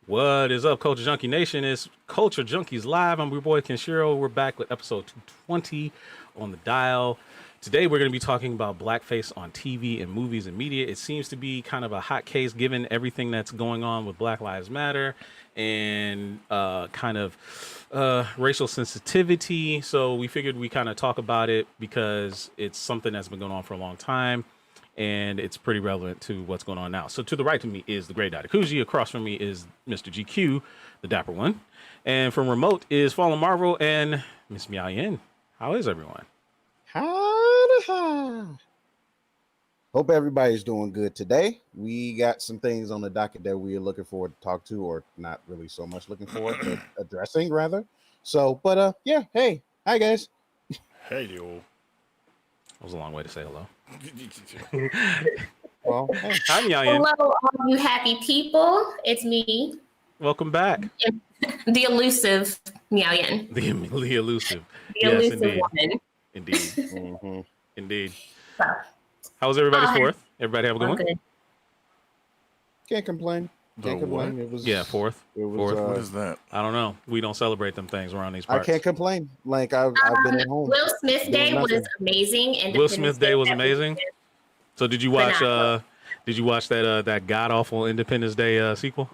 What is up, Culture Junkie Nation? It's Culture Junkies Live. I'm your boy Kenshiro. We're back with episode 220 on the dial. Today we're going to be talking about blackface on TV and movies and media. It seems to be kind of a hot case given everything that's going on with Black Lives Matter and racial sensitivity. So we figured we kind of talk about it because it's something that's been going on for a long time. And it's pretty relevant to what's going on now. So to the right of me is the great Dadakuji. Across from me is Mr. GQ, the dapper one. And from remote is Fallen Marvel and Miss Miao Yin. How is everyone? Hope everybody's doing good today. We got some things on the docket that we are looking forward to talk to, or not really so much looking forward to addressing, rather. So, but yeah, hey, hi guys. Hey, yo. That was a long way to say hello. Well, hey. Hi, Miao Yin. Hello, all you happy people. It's me, Welcome back. the elusive Miao Yin. The elusive. The Yes, elusive indeed. woman. Indeed. Mm-hmm. Indeed. So, How was everybody's Hi. fourth? Everybody have a good I'm one? good. Can't complain. Can't The complain. what? It was Fourth. It was. Fourth. What is that? I don't know. We don't celebrate them things around these I parts. can't complain. Like I've been at home. Will Smith doing Day was nothing. amazing. Will Smith Day was that amazing? So did you watch Phenomenal. that god awful Independence Day sequel?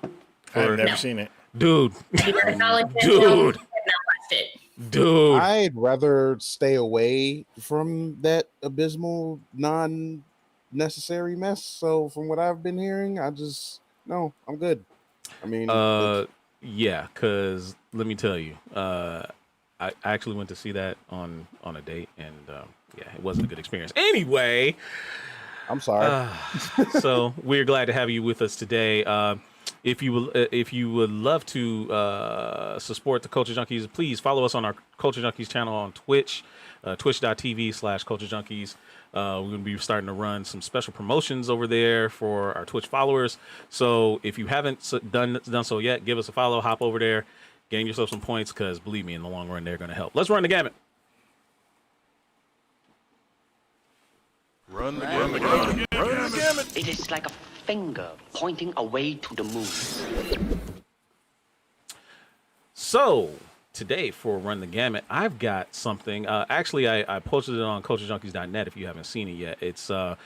I've never No. seen it. Dude. You were acknowledged it. Dude. No, I have not watched it. Dude. I'd rather stay away from that abysmal, non-necessary mess. So from what I've been hearing, I'm good. I mean, Yeah, because let me tell you, I actually went to see that on a date, and it wasn't a good experience. Anyway, I'm sorry. so we're glad to have you with us today. If you would love to support the Culture Junkies, please follow us on our Culture Junkies channel on Twitch, twitch.tv/Culture Junkies. We're going to be starting to run some special promotions over there for our Twitch followers. So if you haven't done so yet, give us a follow, hop over there, gain yourself some points, because believe me, in the long run, they're going to help. Let's run the gamut. Run the gamut. Run the gamut. It is like a finger pointing away to the moon. So today for Run the Gamut, I've got something. Actually, I posted it on culturejunkies.net if you haven't seen it yet. It's there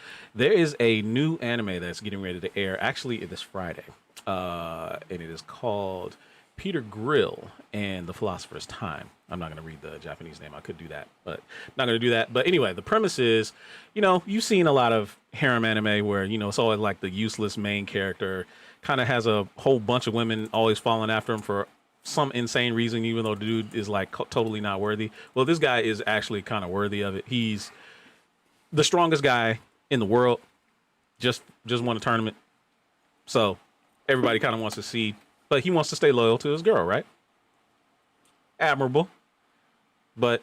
is a new anime that's getting ready to air actually this Friday. And it is called Peter Grill and the Philosopher's Time. I'm not going to read the Japanese name. I could do that, but not going to do that. But anyway, the premise is, you've seen a lot of harem anime where, it's always like the useless main character kind of has a whole bunch of women always falling after him for some insane reason, even though the dude is like totally not worthy. Well, this guy is actually kind of worthy of it. He's the strongest guy in the world. Just won a tournament. So everybody kind of wants to see, but he wants to stay loyal to his girl, right? Admirable. But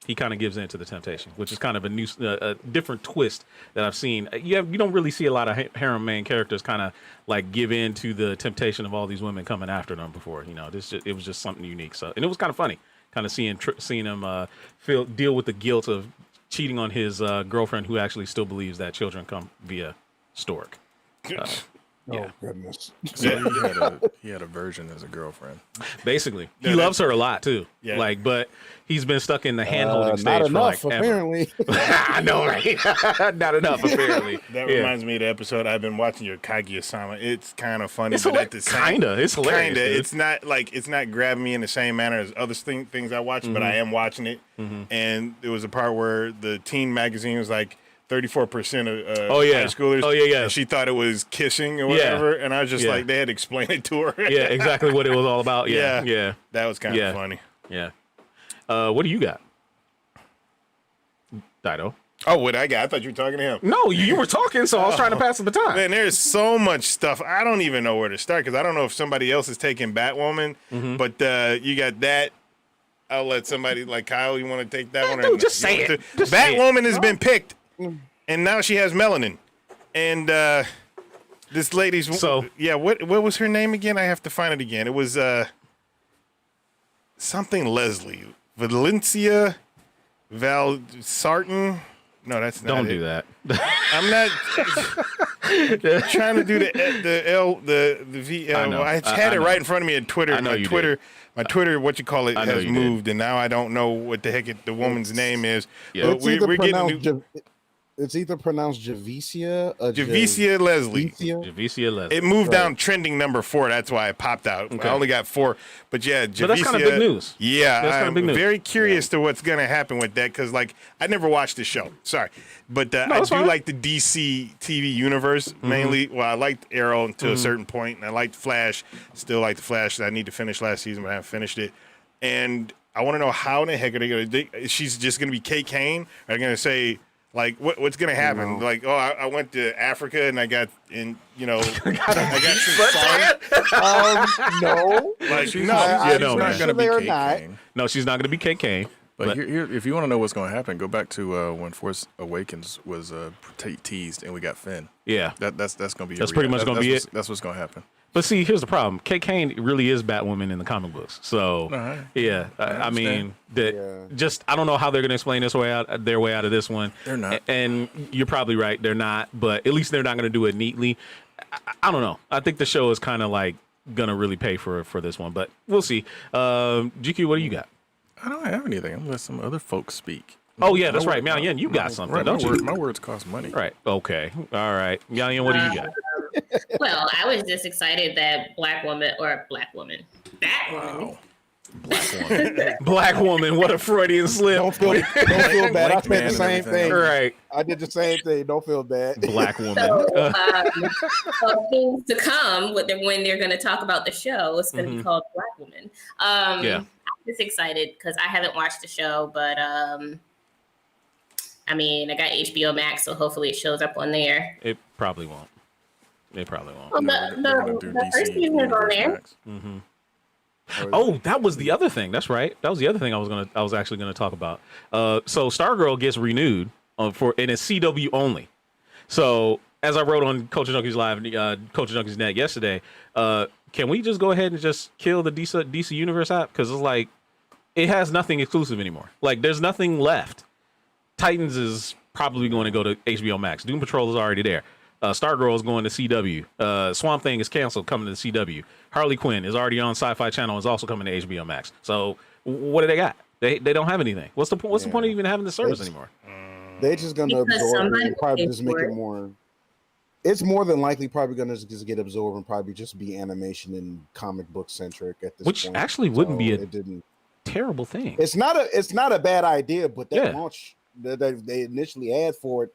he kind of gives in to the temptation, which is kind of a different twist that I've seen. You don't really see a lot of harem main characters kind of like give in to the temptation of all these women coming after them before. It was just something unique. So, and it was kind of funny, kind of seeing him deal with the guilt of cheating on his girlfriend, who actually still believes that children come via stork. Yeah. Oh goodness! So he had a version as a girlfriend. Basically, he loves her a lot too. Yeah. But he's been stuck in the hand-holding stage not for enough, like apparently. I know, right? Not enough, apparently. That reminds me of the episode I've been watching, your Kaguya-sama. It's kind of funny, It's but at the same it's hilarious. Dude. it's not grabbing me in the same manner as other things I watch, but I am watching it. And there was a part where the teen magazine was like 34% of high schoolers. Oh, yeah. And she thought it was kissing or whatever. And I was just like, they had to explain it to her. Yeah, exactly what it was all about. Yeah. That was kind of funny. Yeah. What do you got, Dido? Oh, what I got? I thought you were talking to him. No, you were talking, so I was trying to pass the baton. Man, there's so much stuff. I don't even know where to start because I don't know if somebody else is taking Batwoman, but you got that. I'll let somebody like Kyle, you want to take that one? Dude, just say it. Just say it. Batwoman has been picked, and now she has melanin. And this lady's... what was her name again? I have to find it again. It was something Leslie. Valencia Val Sarton. No, that's not Don't it. do that. I'm not trying to do the VL. I know. I had it right in front of me at Twitter. I know you did. My Twitter, what you call it, I know has you moved, and now I don't know what the heck the woman's name is. Yeah. But It's we're getting new. it's either pronounced Javicia or Javicia Leslie. Javicia Leslie. It moved down trending number 4. That's why I popped out. Okay. I only got 4. But yeah, Javicia. But that's kind of big news. Yeah, That's kinda I'm big news. very curious to what's going to happen with that because, like, I never watched the show. Sorry. But I do fine. like the DC TV universe mainly. Well, I liked Arrow to a certain point, and I liked Flash. Still like the Flash. I need to finish last season, but I haven't finished it. And I want to know how in the heck are they going to. She's just going to be Kate Kane? Are they going to say. Like what's gonna happen? No. Like I went to Africa and I got some salt. No. Like She's no, not going to be They're Kate not. Kane. No, she's not going to be Kate Kane. But here, if you want to know what's going to happen, go back to when Force Awakens was teased and we got Finn. Yeah. That's going to be. That's pretty much gonna be it. That's what's going to happen. But see, here's the problem. Kate Kane really is Batwoman in the comic books. So, yeah, I mean, just I don't know how they're going to explain their way out of this one. They're not. And you're probably right. They're not. But at least they're not going to do it neatly. I don't know. I think the show is kind of like going to really pay for this one. But we'll see. GQ, what do you got? I don't have anything. I'm gonna let some other folks speak. Oh, yeah, that's right. Miao Yin, you got something, Right, don't you? My words cost money. Right. Okay. All right. Miao Yin, what do you got? Well, I was just excited that Batwoman. Wow. Black woman. What a Freudian slip. Don't feel bad. I Black said man the and same everything. thing. Right. I did the same thing. Don't feel bad. Black woman. So, things to come when they're going to talk about the show. It's going to be called Black Woman. Yeah. I'm just excited because I haven't watched the show, but I mean, I got HBO Max, so hopefully it shows up on there. It probably won't. It probably won't. Well, They're gonna do the DC first season is on Universe there. Max. Oh, that was the other thing. That's right. That was the other thing I was actually gonna talk about. So Stargirl gets renewed and it's CW only. So as I wrote on Culture Junkies Live, Culture Junkies Net yesterday, can we just go ahead and just kill the DC Universe app? Because it's like it has nothing exclusive anymore. Like there's nothing left. Titans is probably going to go to HBO Max. Doom Patrol is already there. Stargirl is going to CW. Swamp Thing is canceled, coming to the CW. Harley Quinn is already on Sci-Fi Channel, is also coming to HBO Max. So what do they got? They don't have anything. What's the point of even having the service anymore? They're just going to Because absorb it somebody and probably paid just make for it it. more. It's more than likely probably going to just get absorbed and probably just be animation and comic book centric at this Which point. actually wouldn't be it didn't. terrible thing. It's not a bad idea, but that Yeah. launch that they initially had for it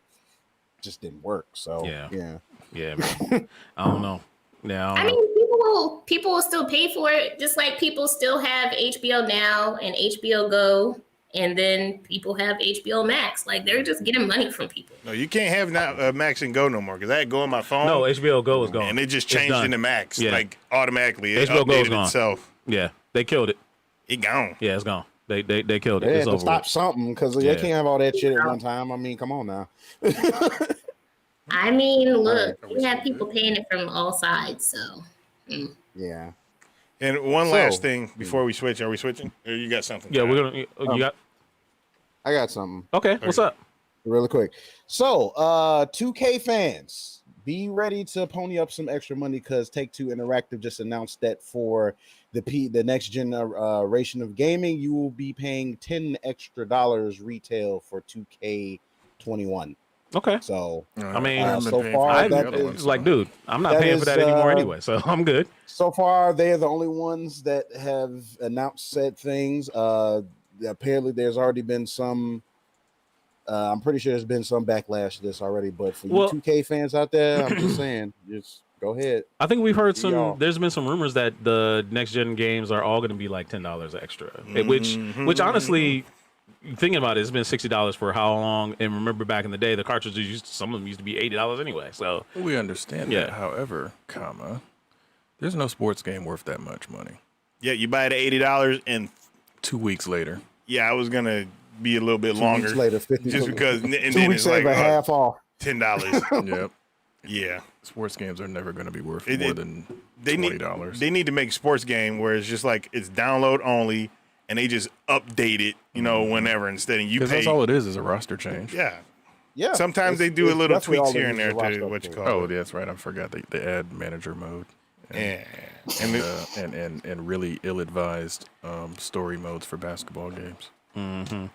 just didn't work. So Yeah. yeah. Man. I don't know. Yeah, I I don't know. mean, people will still pay for it, just like people still have HBO Now and HBO Go, and then people have HBO Max. Like they're just getting money from people. No, you can't have now Max and Go no more because I had Go on my phone. No, HBO Go is gone. and it just It's changed done. into Max Yeah. like automatically. It HBO Go is updated gone. itself. Yeah, they killed it. It gone. Yeah, it's gone. They killed it. They It's had to over. stop with. something because Yeah. they can't have all that shit at one time. I mean, come on now. I mean, look, we have people paying it from all sides. So Yeah. And one So- last thing before we switch. Are we switching? Or you got something? Yeah, we're gonna. You got I got something okay. What's up? really quick. So, 2K fans, be ready to pony up some extra money because Take-Two Interactive just announced that for the next generation of gaming, you will be paying $10 extra retail for 2K21. Okay. So, I mean, so far, that it's like, dude, I'm not that paying for is, that anymore anyway, so I'm good. so far, they are the only ones that have announced said things. Apparently, there's already been some. I'm pretty sure there's been some backlash to this already. But for you 2K fans out there, I'm just saying, just go ahead. I think we've heard Y'all. there's been some rumors that the next gen games are all going to be like $10 extra, which honestly, thinking about it, it's been $60 for how long? And remember back in the day, the cartridges some of them used to be $80 anyway. So We understand Yeah. that. However, there's no sports game worth that much money. Yeah, you buy it at $80 and 2 weeks later. yeah, I was gonna be a little bit 2 longer weeks later, 50 just because. And 2 then weeks it's like later, half off. $10. Yep. Yeah, Sports games are never going to be worth It- more it- than they $20. need to make sports game where it's just like it's download only, and they just update it, you know, whenever instead of you Because pay. that's all it is a roster change. Yeah. Yeah. Sometimes they do a little tweaks here and there to what you call Oh, it. yeah, that's right. I forgot the ad manager mode. Yeah. And really ill-advised story modes for basketball games. And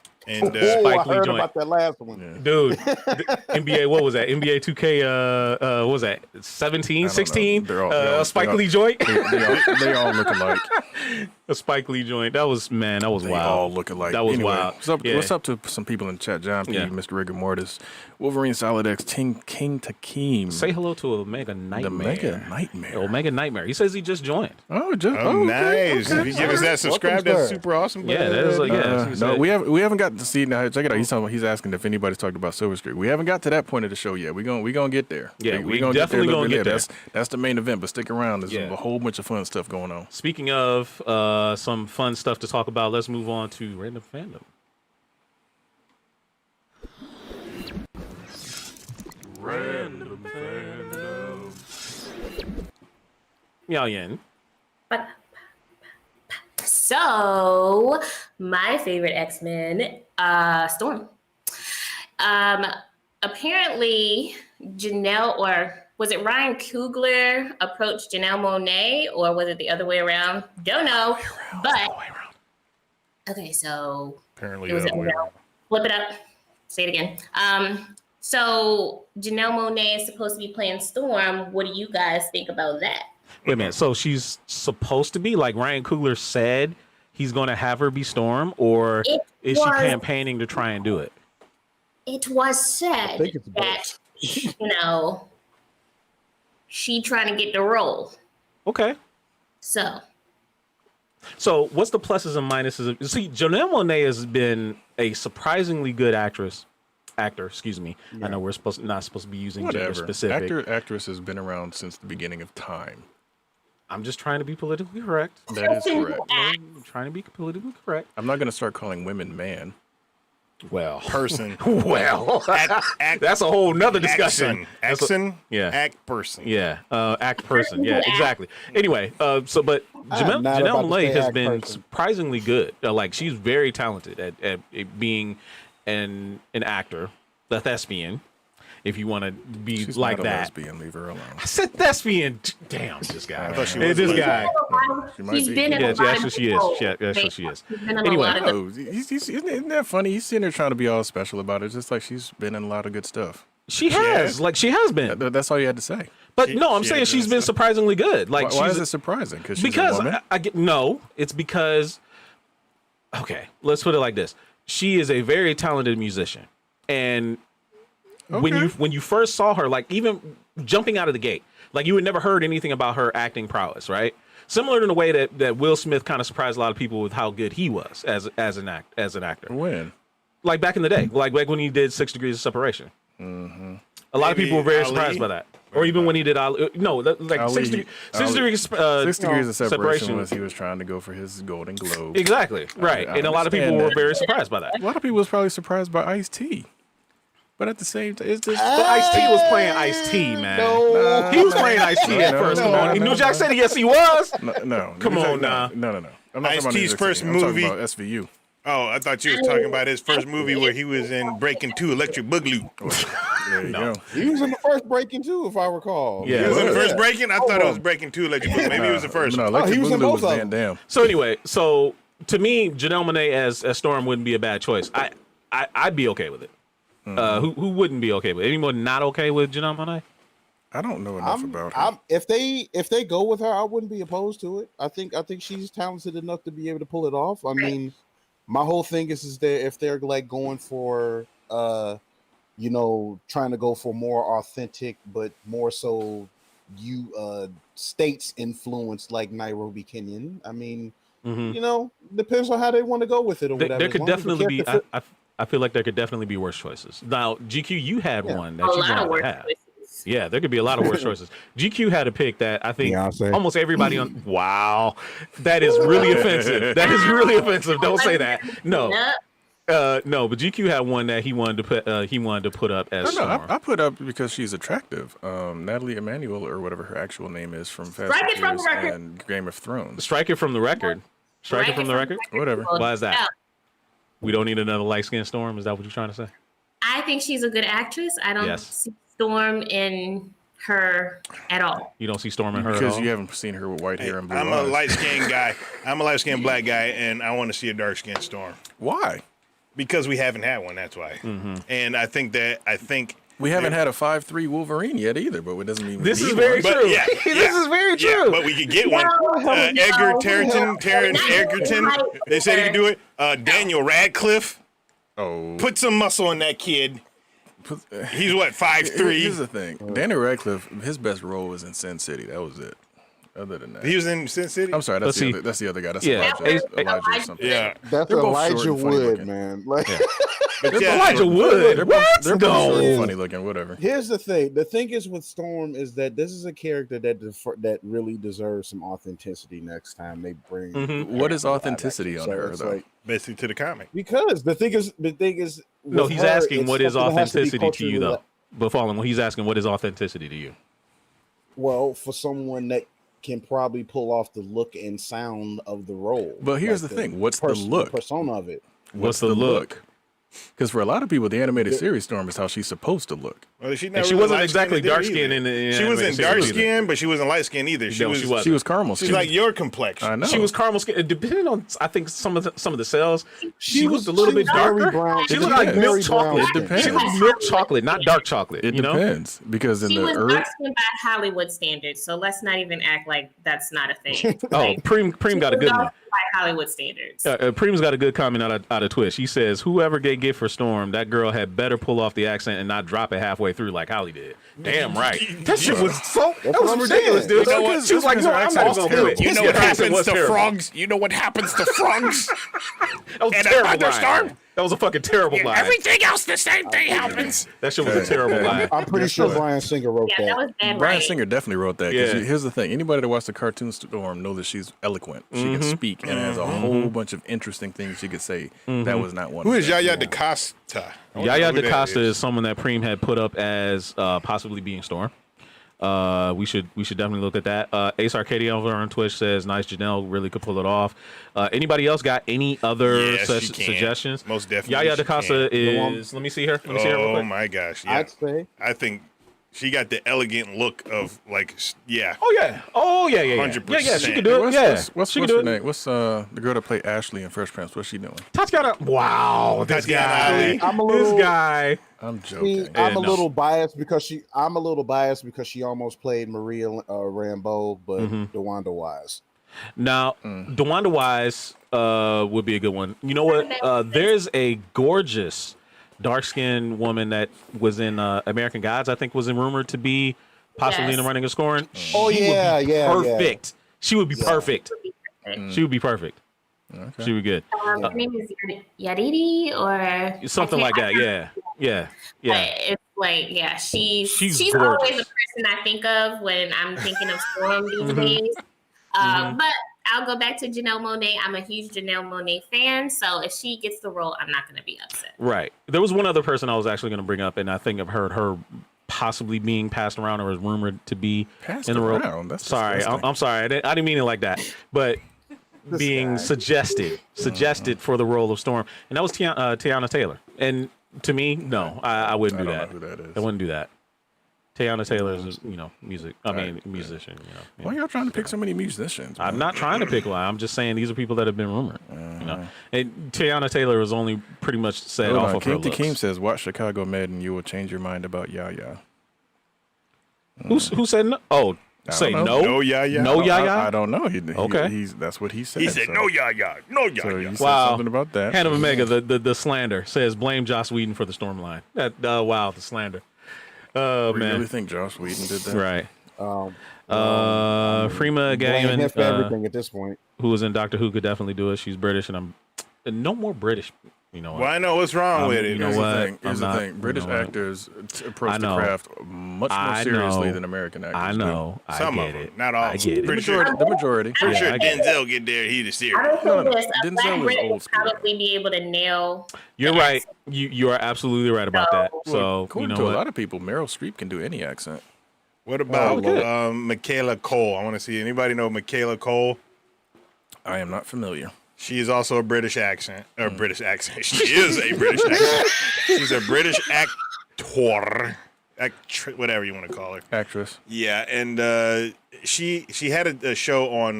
I Spike Lee heard joint. about that last one. Yeah. Dude, NBA, what was that? NBA 2K, what was that? 17, I don't know. 16? They're all- Spike Lee joint? They all look alike. A Spike Lee joint. That was They wild. all look alike. That was Anyway, wild. What's up to some people in the chat? John P, Yeah. Mr. Rigor Mortis, Wolverine Solid X, King Takeem. Say hello to Omega Nightmare. The Mega Nightmare. Omega Nightmare. He says he just joined. Oh, just Oh, okay, nice. okay. If you give us that subscribe, Welcome, that's sir. super awesome. Yeah, that is like, No, we haven't got to see now. Check it out. He's asking if anybody's talked about Silver Streak. We haven't got to that point of the show yet. We gonna get there. Yeah, we gonna definitely a little gonna bit get there. That's the main event. But stick around. There's Yeah. a whole bunch of fun stuff going on. Speaking of some fun stuff to talk about, let's move on to Random Fandom. Random Fandom. Meow Yin. So, my favorite X-Men, Storm. Apparently, Janelle, or was it Ryan Coogler approached Janelle Monáe, or was it the other way around? Don't know. But okay, so Apparently, it was that way around. flip it up. Say it again. So Janelle Monáe is supposed to be playing Storm. What do you guys think about that? Wait a minute. So she's supposed to be, like Ryan Coogler said, he's going to have her be Storm, or It is she was- campaigning to try and do it? It was I said think it's that, both. she trying to get the role. Okay. So So what's the pluses and minuses? See, Janelle Monáe has been a surprisingly good actor. Excuse me. I know we're not supposed to be using gender Whatever. specific. Actress has been around since the beginning of time. I'm just trying to be politically correct. That is correct. I'm trying to be politically correct. I'm not going to start calling women man. Well, Person. well, Act, that's a whole nother discussion. That's a- Action. yeah. Act person. Yeah, act person. Yeah, exactly. Anyway, but I'm not Janelle about to Monáe say has act been person. surprisingly good. Like she's very talented at being an actor, a thespian, if you want to be She's like not a that. lesbian. Leave her alone. I said thespian. Damn, this guy. I thought she Hey, was this like- guy. She might She's be. been in Yeah, a lot actually of she is. people. Actually she is. She's been in Anyway. a lot of Oh, isn't that funny? He's sitting there trying to be all special about it. It's just like she's been in a lot of good stuff. She has, like she has been. That's all you had to say. But no, I'm she saying has she's been been surprisingly good. Like Why she's is it surprising? She's because a woman? I get no. It's because okay. Let's put it like this: she is a very talented musician, and when you first saw her, like even jumping out of the gate, like you had never heard anything about her acting prowess, right? Similar to the way that Will Smith kind of surprised a lot of people with how good he was as an actor. When? Like back in the day, like when he did 6 Degrees of Separation. Mm-hmm. A lot of Maybe people were very Ali? surprised by that. Or even when he did Ali. No, like Ali- 6 Ali- Degrees, 6 degrees of separation was he was trying to go for his Golden Globe. Exactly, right. I And a lot of people understand were that. very surprised by that. A lot of people was probably surprised by Ice-T. But at the same time, it's just... But Ice-T was playing Ice-T, man. No. He was playing Ice-T at No, first. no, Come on. no, New no, Jack no. said yes, he was. No. Come on now. No. I'm not talking about Ice-T's New Jack first City. I'm talking movie- about SVU. Oh, I thought you were talking about his first movie where he was in Breaking 2 Electric Boogaloo. There you go. He was in the first Breaking too, if I recall. Yeah. He was in the was. first Breaking? I thought it was Breaking 2 Electric Boogaloo. Maybe it was the first. No, one. Electric he was in Boogaloo both was of Van them. Damme. So anyway, so to me, Janelle Monáe as Storm wouldn't be a bad choice. I'd be okay with it. Who wouldn't be okay with it? Anyone not okay with Janelle Monáe? I don't know enough about her. If they go with her, I wouldn't be opposed to it. I think she's talented enough to be able to pull it off. I mean, my whole thing is that if they're like going for trying to go for more authentic, but more so states influence like Nairobi, Kenyan. I mean, depends on how they want to go with it or whatever. There As could long as the definitely be. character fit- I feel like there could definitely be worse choices. Now, GQ, you had one that A you lot of wanted work to have. choices. Yeah, there could be a lot of worse choices. GQ had a pick that I think Beyonce. almost everybody on. Wow, that is really offensive. That is really offensive. Don't say that. No, no. But GQ had one that he wanted to put. He wanted to put up as. No, Storm. I put up because she's attractive. Natalie Emmanuel, or whatever her actual name is, from Fast Strike and it from the Furious record. and Game of Thrones. Strike it from the record. Striking from the record? Whatever. Why is that? Yeah. We don't need another light skinned Storm. Is that what you're trying to say? I think she's a good actress. I don't Yes. see Storm in her at all. You don't see Storm in her at Because all? you haven't seen her with white hair and blue I'm eyes. a light-skinned guy. I'm a light-skinned black guy, and I want to see a dark-skinned Storm. Why? Because we haven't had one, that's why. And I think We haven't had a 5'3" Wolverine yet either, but it doesn't mean we This need is very one. But true. yeah, This is very true. but we could get one. Terrence Egerton. They said he could do it. Daniel Radcliffe. Oh. Put some muscle on that kid. He's what, 5'3"? Here's the thing. Daniel Radcliffe, his best role was in Sin City. That was it. Other than that. He was in Sin City? I'm sorry, that's, Let's the other guy. That's Yeah. Elijah or something. Yeah. That's They're both Elijah short and funny Wood, looking. man. Like, But yeah, Elijah Wood. They're both short No. and funny looking, whatever. here's the thing. The thing is with Storm is that this is a character that really deserves some authenticity next time they bring. What is live authenticity action. on So her, it's though? like, basically to the comic. because the thing is No, with he's her, asking it's what is something that has to be authenticity to you, culturally though. But following, he's asking what is authenticity to you. Well, for someone that can probably pull off the look and sound of the role. But here's the thing. What's the look? persona of it. What's the look? Because for a lot of people, the animated series Storm is how she's supposed to look. Well, she And she wasn't exactly dark skinned in the She wasn't animated series dark either. skinned, but she wasn't light skinned either. No, she wasn't. She was caramel She's skin. like your complexion. I know. She was caramel skin. Depending on, I think some of the cells, she was looked a little bit very darker. brown. She It looked like depends. milk chocolate. It depends. She looked milk chocolate, not dark chocolate. It you know? depends. Because in She the was early... dark skinned by Hollywood standards, so let's not even act like that's not a thing. Oh, Like, Preem got a good one. by Hollywood standards. Preem's got a good comment out of Twitch. He says, "Whoever get gift for Storm, that girl had better pull off the accent and not drop it halfway through like Holly did." Damn right. That shit was so. That was what I'm ridiculous, saying. dude. You know what? She was like, Because "No, her I'm accent not was gonna do it." terrible. You know Yeah, what her accent happens was to terrible. frogs? You know what happens to frogs? That was a And a terrible line. thunderstorm? That was a fucking terrible line. Everything else, the same thing happens. That shit was a terrible line. I'm pretty sure Bryan Singer wrote Yeah, that. that was bad. Brian writing. Singer definitely wrote that. 'Cause Yeah. here's the thing. Anybody that watched the cartoon Storm knows that she's eloquent. She can speak and has a whole bunch of interesting things she could say. That was not one Who of is them. Yaya DaCosta? Yaya DaCosta is someone that Preem had put up as possibly being Storm. We should definitely look at that. Ace Arcadia over on Twitch says, "Nice, Janelle really could pull it off." Anybody else got any other Yes, she can. suggestions? Most definitely Yaya she DaCosta can. is. Let me see her. Let me see her real Oh quick. my gosh! Yeah, I'd say I think she got the elegant look of like, yeah. Oh yeah. Oh yeah. Yeah. 100%. Yeah. She could do it. What's She her could do it. name? What's the girl that played Ashley in Fresh Prince? What's she doing? Tatiana. Wow. This Tatiana guy. Ali. I'm a little- This guy. I'm See, joking. I'm a no. little biased because she almost played Maria Rambeau, but DeWanda Wise. Now, DeWanda Wise would be a good one. You know what? There's a gorgeous dark-skinned woman that was in American Gods. I think was rumored to be possibly in the Yes. running of scoring. Oh, She would yeah, be yeah, perfect. She would be perfect. Mm. She would be perfect. Okay. She would be good. Her name is Yaridi or Something like that. Yeah. But it's like, yeah, she's She's always gorgeous. the person I think of when I'm thinking of Storm these days. But I'll go back to Janelle Monáe. I'm a huge Janelle Monáe fan, so if she gets the role, I'm not going to be upset. Right. There was one other person I was actually going to bring up, and I think I've heard her possibly being passed around or is rumored to be Passed in the role. around? That's sorry, disgusting. I'm sorry. I didn't mean it like that, but being suggested for the role of Storm, and that was Tiana Taylor. And to me, no, I wouldn't do I that. don't know who that is. I wouldn't do that. Tiana Taylor is, music. I mean, musician. Why y'all trying to pick so many musicians? I'm man? not trying to pick one. I'm just saying these are people that have been rumored. And Tiana Taylor was only pretty much said Hold off on. of her King looks. Tekeem says, "Watch Chicago Med, and you will change your mind about Yaya." Who said no? Oh, say don't no. know. No Yaya? No Yaya. I don't know. Okay. That's what he said. He said, so. "No Yaya, no So Yaya." he said Wow. something about that. Hannah Omega, the slander says blame Joss Whedon for the storm line. That wow, the slander. Oh You man, really think Joss Whedon did that? right. Um, Freema blame him Gaiman, for everything at this point. who was in Doctor Who, could definitely do it. She's British, and I'm no more British. You know what? Well, I know what's wrong with it. you know Here's what? the thing. Here's I'm the not- thing. British you know what? actors approach I the know. craft much more I seriously know. than American actors. I know. I Some get of them, it. not all. I get it. Pretty Do. sure, The majority. pretty Yeah, sure I get it. Denzel get there. He the I serious. don't No, think no, this. A Denzel black is Brit old would school, though. probably be able to nail. You're right. You are absolutely right about that. Well, So according you to know a what? lot of people, Meryl Streep can do any accent. What about good. Michaela Cole? I want to see anybody know Michaela Cole. I am not familiar. She is also a British accent. Or British accent. She is a British accent. She's a British actor. Whatever you want to call her. Actress. Yeah, and she had a show on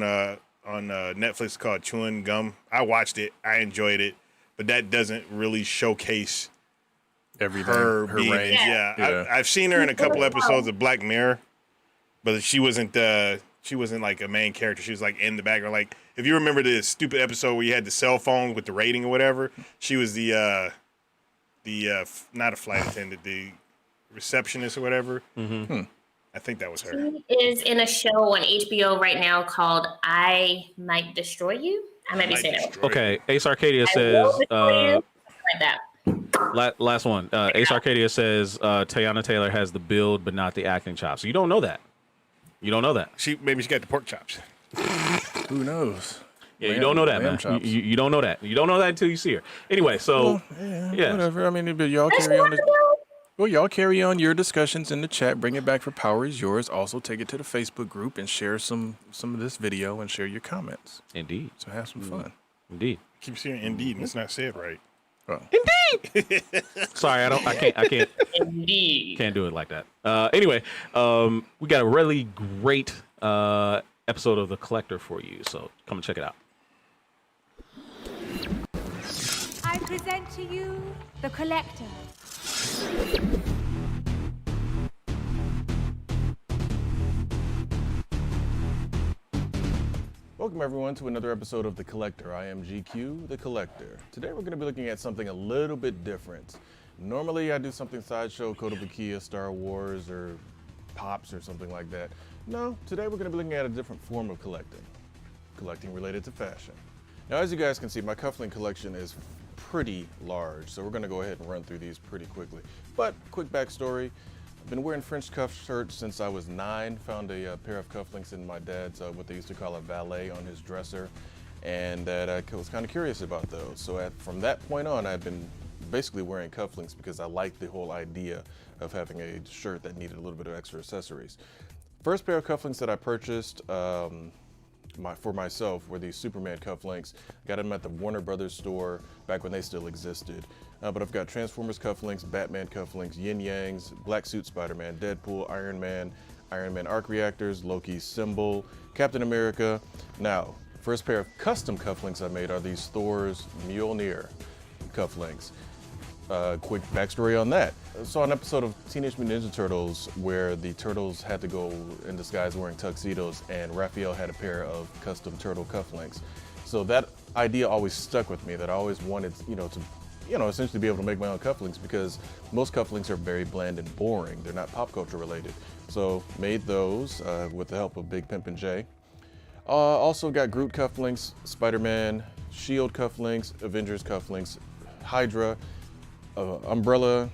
Netflix called Chewing Gum. I watched it. I enjoyed it. But that doesn't really showcase Everything. her range. being. Yeah. I've seen her in a couple episodes of Black Mirror, but she wasn't like a main character. She was like in the background. Like if you remember the stupid episode where you had the cell phone with the rating or whatever, she was the not a flight attendant, the receptionist or whatever. Mm-hmm. I think that was her. She is in a show on HBO right now called I Might Destroy You. I might be saying that. Okay, Ace Arcadia I will says. destroy you. Something like that. Last one. Ace Arcadia says Teyana Taylor has the build, but not the acting chops. So you don't know that. You don't know that. Maybe she got the pork chops. Who knows? Yeah, you don't know that, man. You don't know that. You don't know that until you see her. Anyway, so yeah. Whatever. I mean, but y'all carry on. Well, y'all carry on your discussions in the chat. Bring it back for Power is Yours. Also, take it to the Facebook group and share some of this video and share your comments. Indeed. So have some fun. Indeed. Keep saying indeed, and it's not said right. Oh. Indeed. Sorry, I can't. Indeed. Can't do it like that. Anyway, we got a really great episode of The Collector for you. So come and check it out. I present to you The Collector. Welcome everyone to another episode of The Collector. I am GQ, The Collector. Today we're going to be looking at something a little bit different. Normally I do something sideshow, Kotobukiya, Star Wars, or Pops or something like that. No, today we're going to be looking at a different form of collecting related to fashion. Now as you guys can see, my cufflink collection is pretty large, so we're going to go ahead and run through these pretty quickly. But quick backstory. I've been wearing French cuff shirts since I was 9. Found a pair of cufflinks in my dad's, what they used to call a valet, on his dresser, and that I was kind of curious about those. So from that point on, I've been basically wearing cufflinks because I like the whole idea of having a shirt that needed a little bit of extra accessories. First pair of cufflinks that I purchased for myself were these Superman cufflinks. Got them at the Warner Brothers store back when they still existed. But I've got Transformers cufflinks, Batman cufflinks, Yin Yangs, Black Suit Spider-Man, Deadpool, Iron Man arc reactors, Loki's symbol, Captain America. Now, first pair of custom cufflinks I made are these Thor's Mjolnir cufflinks. Quick backstory on that. I saw an episode of Teenage Mutant Ninja Turtles where the turtles had to go in disguise wearing tuxedos, and Raphael had a pair of custom turtle cufflinks. So that idea always stuck with me, that I always wanted, to essentially be able to make my own cufflinks, because most cufflinks are very bland and boring. They're not pop culture related. So made those with the help of Big Pimpin' J. Also got Groot cufflinks, Spider-Man, Shield cufflinks, Avengers cufflinks, Hydra, Umbrella,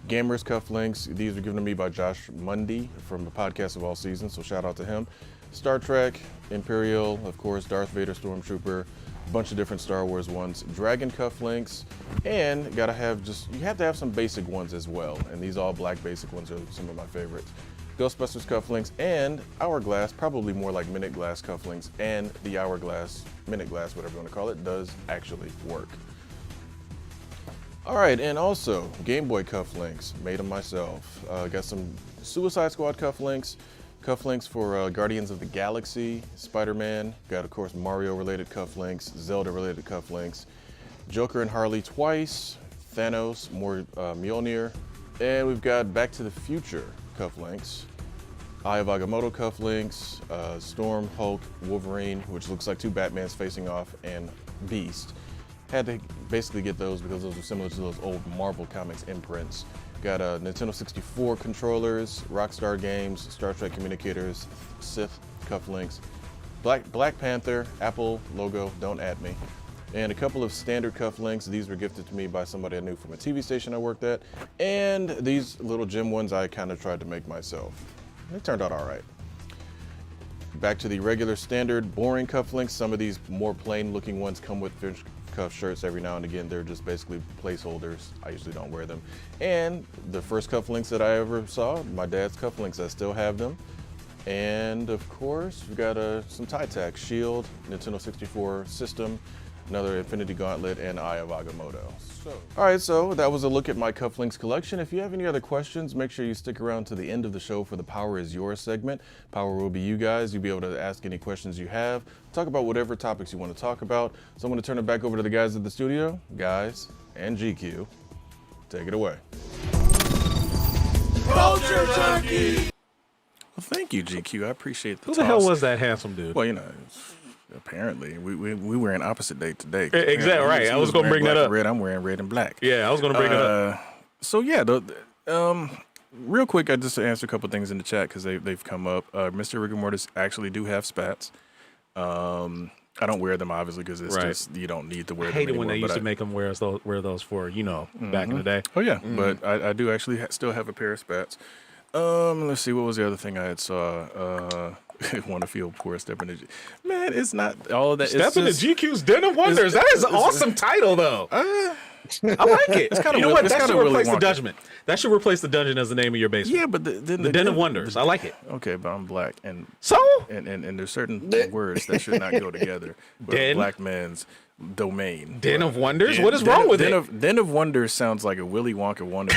Gamers cufflinks. These were given to me by Josh Mundy from the Podcast of All Seasons, so shout out to him. Star Trek, Imperial, of course, Darth Vader Stormtrooper, a bunch of different Star Wars ones, Dragon cufflinks, and you have to have some basic ones as well. And these all black basic ones are some of my favorites. Ghostbusters cufflinks and Hourglass, probably more like Minute Glass cufflinks, and the Hourglass, Minute Glass, whatever you want to call it, does actually work. All right, and also Game Boy cufflinks, made them myself. Got some Suicide Squad cufflinks for Guardians of the Galaxy, Spider-Man. Got, of course, Mario-related cufflinks, Zelda-related cufflinks, Joker and Harley twice, Thanos, more Mjolnir, and we've got Back to the Future cufflinks, Eye of Agamotto cufflinks, Storm, Hulk, Wolverine, which looks like two Batmans facing off, and Beast. Had to basically get those because those are similar to those old Marvel Comics imprints. Got Nintendo 64 controllers, Rockstar Games, Star Trek communicators, Sith cufflinks, Black Panther, Apple logo, don't at me, and a couple of standard cufflinks. These were gifted to me by somebody I knew from a TV station I worked at, and these little gym ones I kind of tried to make myself. They turned out all right. Back to the regular standard boring cufflinks. Some of these more plain looking ones come with cuff shirts every now and again. They're just basically placeholders. I usually don't wear them. And the first cufflinks that I ever saw, my dad's cufflinks, I still have them. And of course, we got some tie tack, Shield, Nintendo 64 system, another Infinity Gauntlet, and Eye of Agamotto. All right, so that was a look at my cufflinks collection. If you have any other questions, make sure you stick around to the end of the show for the Power is Yours segment. Power will be you guys. You'll be able to ask any questions you have, talk about whatever topics you want to talk about. So I'm going to turn it back over to the guys at the studio, guys, and GQ. Take it away. Culture Junkie! Well, thank you, GQ. I appreciate the Who the hell was that handsome dude? Well, apparently we were in opposite date today. Exactly right. I was going to bring that up. Red, I'm wearing red and black. Yeah, I was going to bring it up. So yeah, real quick, I just to answer a couple things in the chat because they've come up. Mr. Rigor Mortis actually do have spats. I don't wear them obviously because it's just you don't need to wear them anymore. I hate it when they used to make them wear those for back in the day. Oh yeah, but I do actually still have a pair of spats. Let's see, what was the other thing I had saw? Want to feel poor, step in the man. It's not all of that. Step in the GQ's Den of Wonders. That is an awesome title, though. I like it. It's kind of what? That should replace the Dungeon. That should replace the Dungeon as the name of your basement. Yeah, but the Den of Wonders. I like it. Okay, but I'm black, and so and there's certain words that should not go together. But black man's domain. Den of Wonders? What is wrong with it? Den of Wonders sounds like a Willy Wonka wannabe.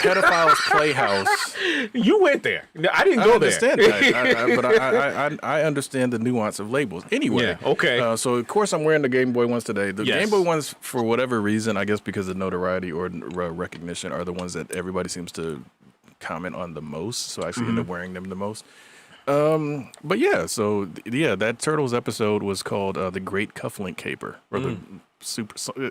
pedophiles playhouse. You went there. I didn't go there. I understand that, but I understand the nuance of labels. Anyway, yeah, okay. So of course I'm wearing the Game Boy ones today. The Game Boy ones, for whatever reason, I guess because of notoriety or recognition, are the ones that everybody seems to comment on the most. So I actually end up wearing them the most. But yeah, so yeah, that Turtles episode was called The Great Cufflink Caper, or the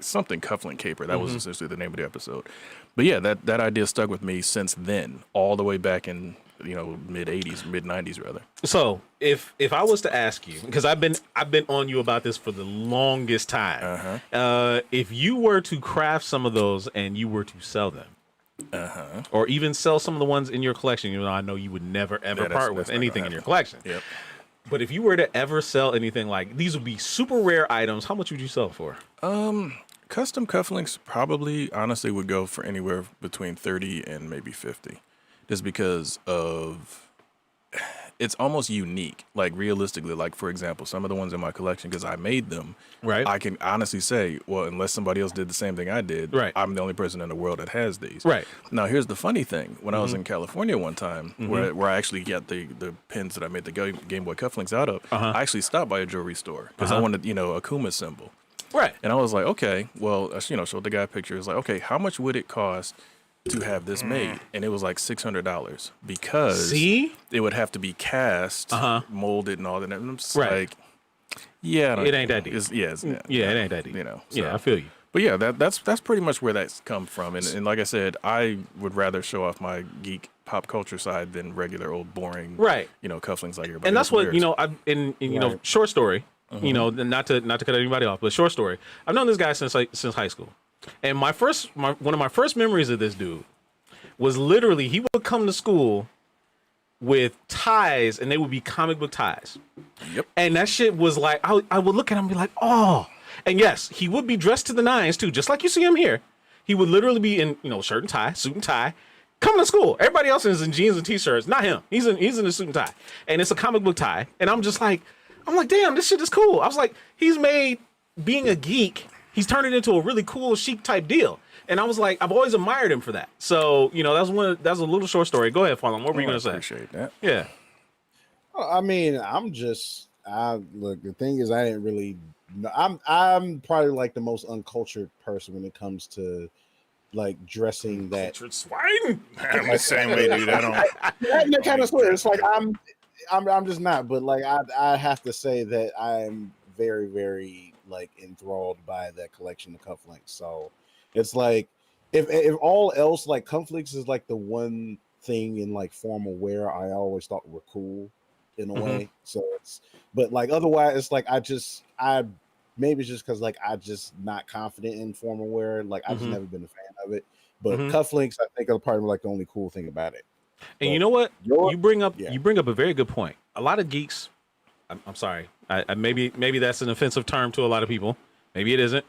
something Cufflink Caper. That was essentially the name of the episode. But yeah, that idea stuck with me since then, all the way back in mid 90s rather. So if I was to ask you, because I've been on you about this for the longest time, if you were to craft some of those and you were to sell them. Or even sell some of the ones in your collection. I know you would never ever part with anything in your collection. Yep. But if you were to ever sell anything like these, would be super rare items. How much would you sell for? Custom cufflinks probably honestly would go for anywhere between 30 and maybe 50, just because of it's almost unique. Like realistically, like for example, some of the ones in my collection, because I made them, right? I can honestly say, well, unless somebody else did the same thing I did, right? I'm the only person in the world that has these, right? Now, here's the funny thing: when I was in California one time, where I actually got the pins that I made the Game Boy cufflinks out of, I actually stopped by a jewelry store because I wanted a Kuma symbol, right? And I was like, okay, well, showed the guy a picture. It was like, okay, how much would it cost to have this made? And it was like $600 because it would have to be cast, molded, and all that. And I'm just like, yeah, it ain't that deep. It ain't that deep. So. I feel you. But yeah, that's pretty much where that's come from. And like I said, I would rather show off my geek pop culture side than regular old boring, cufflinks like everybody. And that's what wears. short story. Not to cut anybody off, but short story. I've known this guy since high school. And one of my first memories of this dude was literally he would come to school with ties, and they would be comic book ties. Yep. And that shit was like I would look at him and be like, oh. And yes, he would be dressed to the nines too, just like you see him here. He would literally be in shirt and tie, suit and tie, coming to school. Everybody else is in jeans and t-shirts, not him. He's in a suit and tie, and it's a comic book tie. And I'm like, damn, this shit is cool. I was like, he's made being a geek. He's turned it into a really cool chic type deal. And I was like, I've always admired him for that. So, that's a little short story. Go ahead, Farlon. What were you going to say? I appreciate that. Yeah. Well, I mean, look, the thing is, I didn't really know. I'm probably like the most uncultured person when it comes to like dressing that. Cultured swine. I'm the same way, dude. I don't. That kind of swear. It's like I'm just not. But like I have to say that I'm very, very like enthralled by that collection of cufflinks. So it's like if all else, like cufflinks is like the one thing in like formal wear I always thought were cool in a way. So but like otherwise it's like maybe it's just because like I just not confident in formal wear. Like I've just never been a fan of it. But cufflinks I think are probably like the only cool thing about it. And you know what? You bring up a very good point. A lot of geeks, I'm sorry. I maybe that's an offensive term to a lot of people. Maybe it isn't.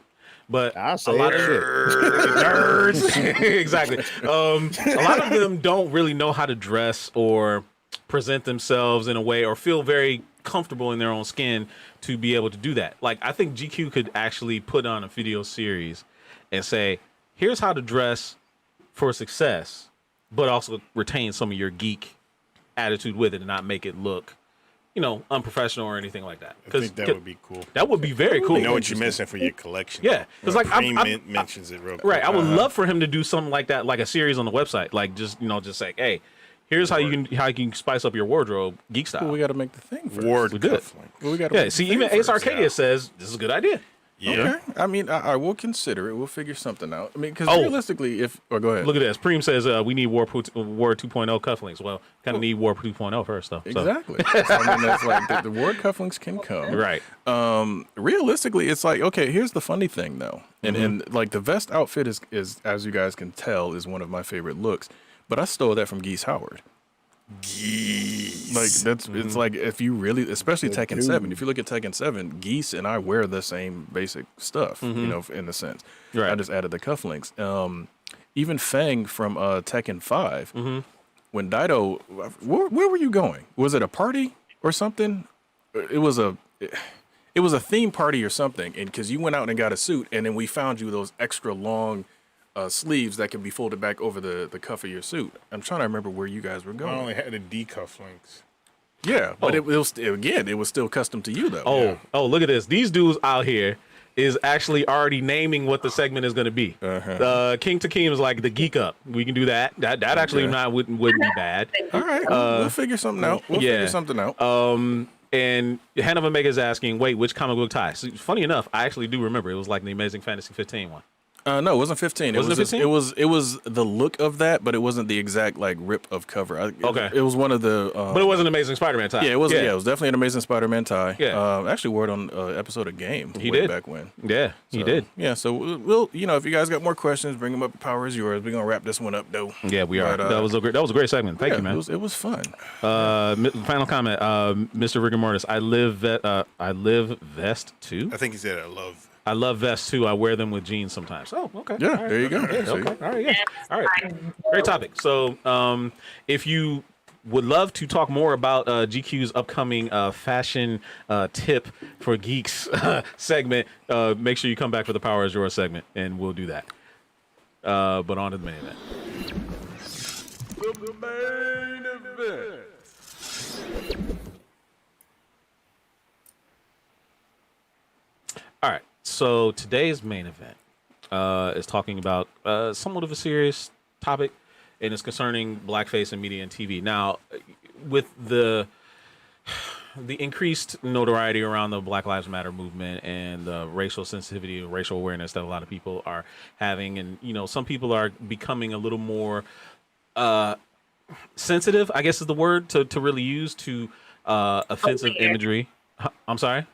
But I'll say a lot it. of nerds, exactly. A lot of them don't really know how to dress or present themselves in a way, or feel very comfortable in their own skin to be able to do that. Like, I think GQ could actually put on a video series and say, here's how to dress for success, but also retain some of your geek attitude with it and not make it look, unprofessional or anything like that. I think that would be cool. That would be very cool. You know what you're missing for your collection. Yeah, because like Preem mentions it real quick. right. I would love for him to do something like that, like a series on the website, like just say, hey, here's how you can spice up your wardrobe, geek style. Well, we got to make the thing first. Ward We good. cufflinks. Well, we got to. Yeah, see, even Ace Arcadia says this is a good idea. Yeah. Okay. I mean, I will consider it. We'll figure something out. I mean, because Oh. realistically, go ahead. Look at this. Preem says we need War 2.0 cufflinks. Well, kind of need War 2.0 first, though. So. Exactly. So, I mean, that's like the word cufflinks can come. Right. Realistically, it's like, okay, here's the funny thing though, and like the vest outfit is as you guys can tell is one of my favorite looks, but I stole that from Geese Howard. Geese. Like that's it's like if you really, especially Tekken 7. If you look at Tekken 7, Geese and I wear the same basic stuff, in a sense. Right. I just added the cufflinks. Even Fang from Tekken 5. When Dido, where were you going? Was it a party or something? It was a theme party or something, and because you went out and got a suit, and then we found you those extra long sleeves that can be folded back over the cuff of your suit. I'm trying to remember where you guys were I going. only had the D cufflinks. Yeah, but it was still custom to you though. Oh, look at this. These dudes out here is actually already naming what the segment is going to be. King Takeem is like the geek up. We can do that. That actually wouldn't be bad. All right, we'll figure something out. And Hannah Omega is asking, wait, which comic book tie? So, funny enough, I actually do remember. It was like the Amazing Fantasy 15 one. No, it wasn't 15. Wasn't it 15? It was the look of that, but it wasn't the exact like rip of cover. Okay. It was one of the. But it was an Amazing Spider-Man tie. Yeah, it was. Yeah, it was definitely an Amazing Spider-Man tie. Yeah. Actually wore it on episode of Game. He way did back when. Yeah, he did. Yeah, so we'll if you guys got more questions, bring them up. Power is yours. We're gonna wrap this one up though. Yeah, we are. But, that was a great segment. Thank you, man. It was fun. Final comment, Mr. Rigor Mortis. I live vest too. I think he said I love vests too. I wear them with jeans sometimes. Oh, okay. Yeah, All right. there you go. Yeah, See? okay. All right. Yeah. All right. Great topic. So, if you would love to talk more about GQ's upcoming fashion tip for geeks segment, make sure you come back for the Power is Yours segment, and we'll do that. But on to the main event. The main event. All right. So today's main event is talking about somewhat of a serious topic, and it's concerning blackface in media and TV. Now, with the increased notoriety around the Black Lives Matter movement and the racial sensitivity and racial awareness that a lot of people are having, and some people are becoming a little more sensitive, I guess is the word to really use, to offensive imagery. I'm sorry?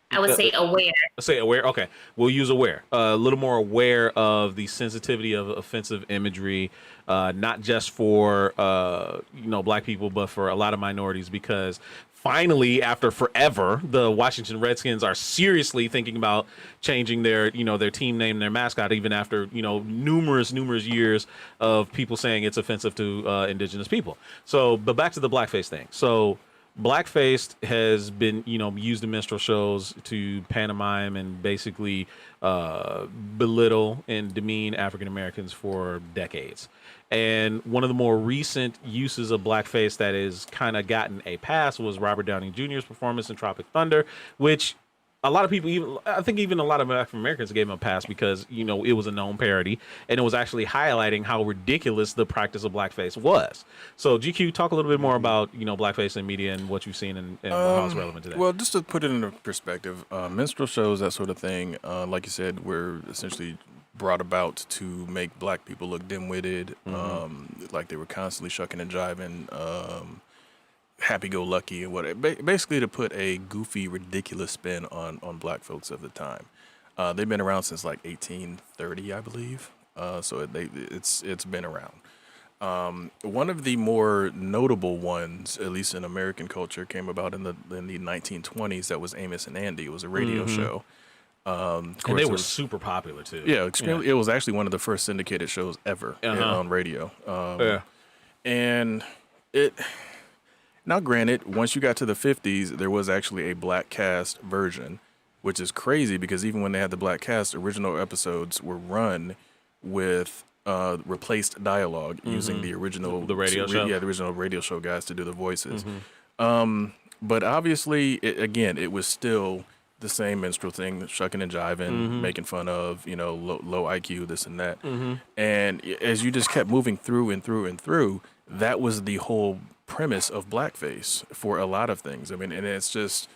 I would say aware. Say aware. Okay, we'll use aware. A little more aware of the sensitivity of offensive imagery, not just for black people, but for a lot of minorities. Because finally, after forever, the Washington Redskins are seriously thinking about changing their team name, their mascot, even after numerous years of people saying it's offensive to indigenous people. So, but back to the blackface thing. So, blackface has been, used in minstrel shows to pantomime and basically belittle and demean African Americans for decades. And one of the more recent uses of blackface that has kind of gotten a pass was Robert Downey Jr.'s performance in Tropic Thunder, which a lot of people, I think even a lot of African Americans gave him a pass because, it was a known parody and it was actually highlighting how ridiculous the practice of blackface was. So GQ, talk a little bit more about, blackface in media and what you've seen and how it's relevant today. Well, just to put it into perspective, minstrel shows, that sort of thing, like you said, were essentially brought about to make black people look dim-witted, like they were constantly shucking and jiving, happy-go-lucky and whatever, basically to put a goofy, ridiculous spin on black folks of the time. They've been around since like 1830, I believe. So it's been around. One of the more notable ones, at least in American culture, came about in the 1920s. That was Amos and Andy. It was a radio show. Of And course, they it were was, super popular too. yeah, extremely. It was actually one of the first syndicated shows ever on radio. Yeah. And it now, granted, once you got to the 50s, there was actually a black cast version, which is crazy because even when they had the black cast, original episodes were run with replaced dialogue using the original The radio show? Yeah, the original radio show guys to do the voices. But obviously, it was still the same minstrel thing, shucking and jiving, making fun of, low IQ, this and that. And as you just kept moving through and through and through, that was the whole premise of Blackface for a lot of things. I mean, and it's just,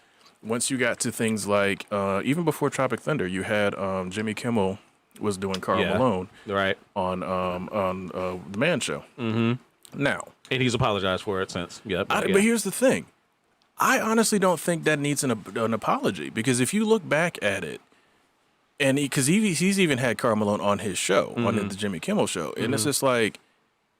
once you got to things like, even before Tropic Thunder, you had Jimmy Kimmel was doing Karl Malone Right. on The Man Show. Now, And he's apologized for it since. Yep. but here's the thing. I honestly don't think that needs an apology, because if you look back at it, and because he's even had Karl Malone on his show, on the Jimmy Kimmel show, and it's just like,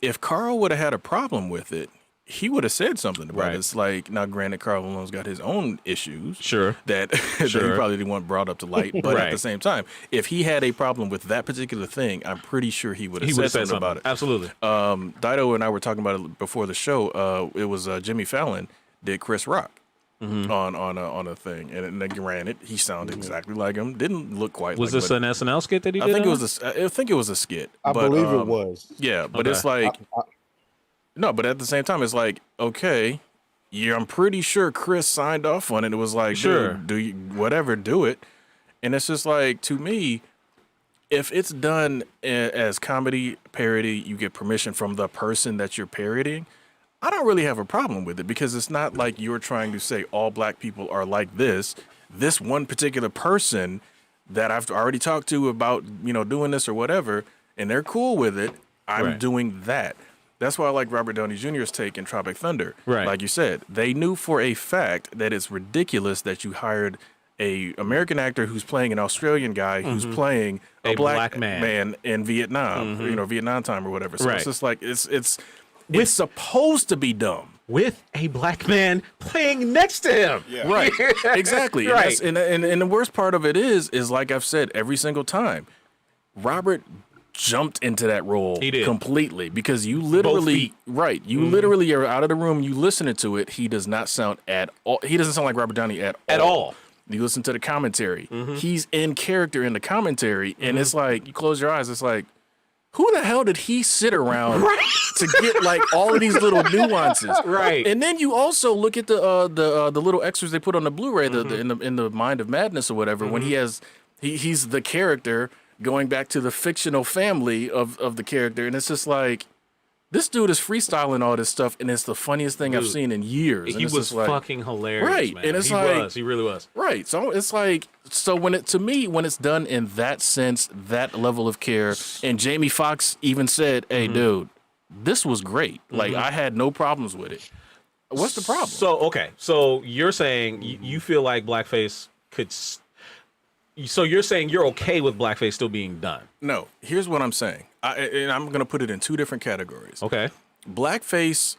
if Karl would have had a problem with it, he would have said something about it. It's like, now granted, Karl Malone's got his own issues, that that he probably didn't want brought up to light, but at the same time, if he had a problem with that particular thing, I'm pretty sure he would have said something about it. Absolutely. Dido and I were talking about it before the show. It was Jimmy Fallon did Chris Rock on a thing, and granted, he sounded exactly like him. Didn't look quite. Was like this an SNL skit that he did? I think it was a skit. I believe it was. Yeah, but it's like no, but at the same time, it's like, okay, yeah, I'm pretty sure Chris signed off on it. It was like, Sure, dude, do you whatever, do it, and it's just like, to me, if it's done as comedy parody, you get permission from the person that you're parodying. I don't really have a problem with it, because it's not like you're trying to say all black people are like this. This one particular person that I've already talked to about, doing this or whatever, and they're cool with it. I'm doing that. That's why I like Robert Downey Jr.'s take in Tropic Thunder. Right. Like you said, they knew for a fact that it's ridiculous that you hired a American actor who's playing an Australian guy who's playing a black man in Vietnam, Vietnam time or whatever. So it's just like, it's supposed to be dumb. With a black man playing next to him. Yeah. Right. Exactly. Right. And the worst part of it is like I've said every single time, Robert jumped into that role completely, because you literally literally are out of the room, you listening to it, he does not sound at all. He doesn't sound like Robert Downey at all. You listen to the commentary. He's in character in the commentary, and it's like, you close your eyes, it's like, who the hell did he sit around to get like all of these little nuances? Right. And then you also look at the little extras they put on the Blu-ray, in the Mind of Madness or whatever, when he's the character going back to the fictional family of the character, and it's just like, this dude is freestyling all this stuff, and it's the funniest thing I've seen in years. He was fucking hilarious, right? Man. And it's He really was. Right. So it's like, when it's done in that sense, that level of care, and Jamie Foxx even said, "Hey, dude, this was great. Like, I had no problems with it." What's the problem? So you're saying you feel like Blackface could. So you're saying you're okay with Blackface still being done? No. Here's what I'm saying. And I'm gonna put it in two different categories. Okay. Blackface,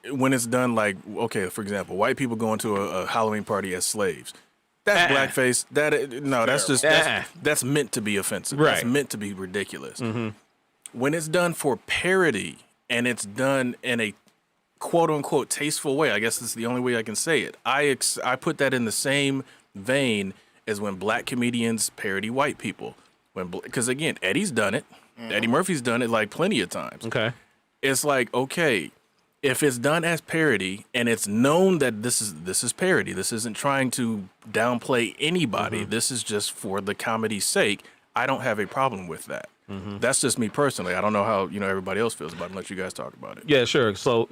when it's done like, okay, for example, white people going to a Halloween party as slaves. That's blackface. That's meant to be offensive. Right. That's meant to be ridiculous. When it's done for parody, and it's done in a quote unquote tasteful way, I guess that's the only way I can say it. I put that in the same vein as when black comedians parody white people. Because again, Eddie's done it. Eddie Murphy's done it like plenty of times. Okay. It's like, okay, if it's done as parody, and it's known that this is parody, this isn't trying to downplay anybody, this is just for the comedy's sake, I don't have a problem with that. That's just me personally. I don't know how everybody else feels about it. Let you guys talk about it. Yeah, sure. So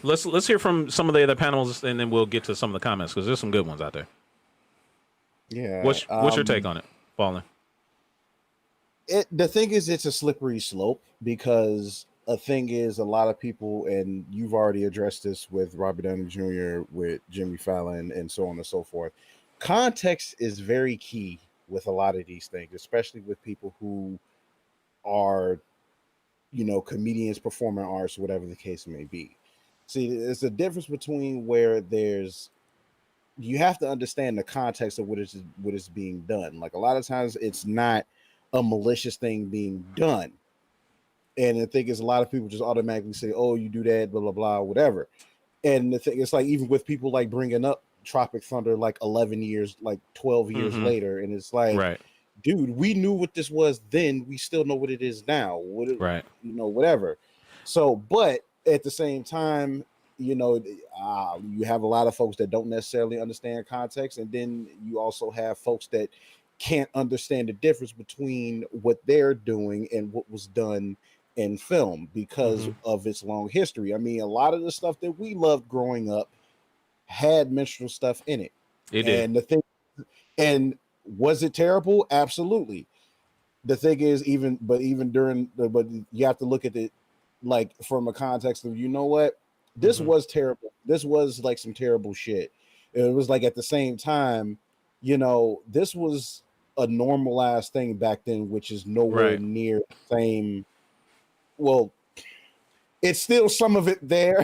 let's hear from some of the other panels, and then we'll get to some of the comments, because there's some good ones out there. Yeah. What's your take on it, Fallen? The thing is, it's a slippery slope, because a thing is, a lot of people, and you've already addressed this with Robert Downey Jr., with Jimmy Fallon, and so on and so forth. Context is very key with a lot of these things, especially with people who are, comedians, performing arts, whatever the case may be. See, there's a difference between where there's you have to understand the context of what is being done. Like a lot of times it's not a malicious thing being done. And the thing is, a lot of people just automatically say, "Oh, you do that, blah blah blah, whatever." And the thing, it's like even with people like bringing up Tropic Thunder like 11 years, like 12 years later, and it's like, Right. dude, we knew what this was then. We still know what it is now. Right. You know, whatever. So, but at the same time, you know, you have a lot of folks that don't necessarily understand context, and then you also have folks that can't understand the difference between what they're doing and what was done in film because of its long history. I mean, a lot of the stuff that we loved growing up had minstrel stuff in it. It did. And the thing, and was it terrible? Absolutely. The thing is, even during but you have to look at it like from a context of, you know what, this was terrible. This was like some terrible shit. It was like at the same time, you know, this was a normalized thing back then, which is nowhere near the same. Well, it's still some of it there,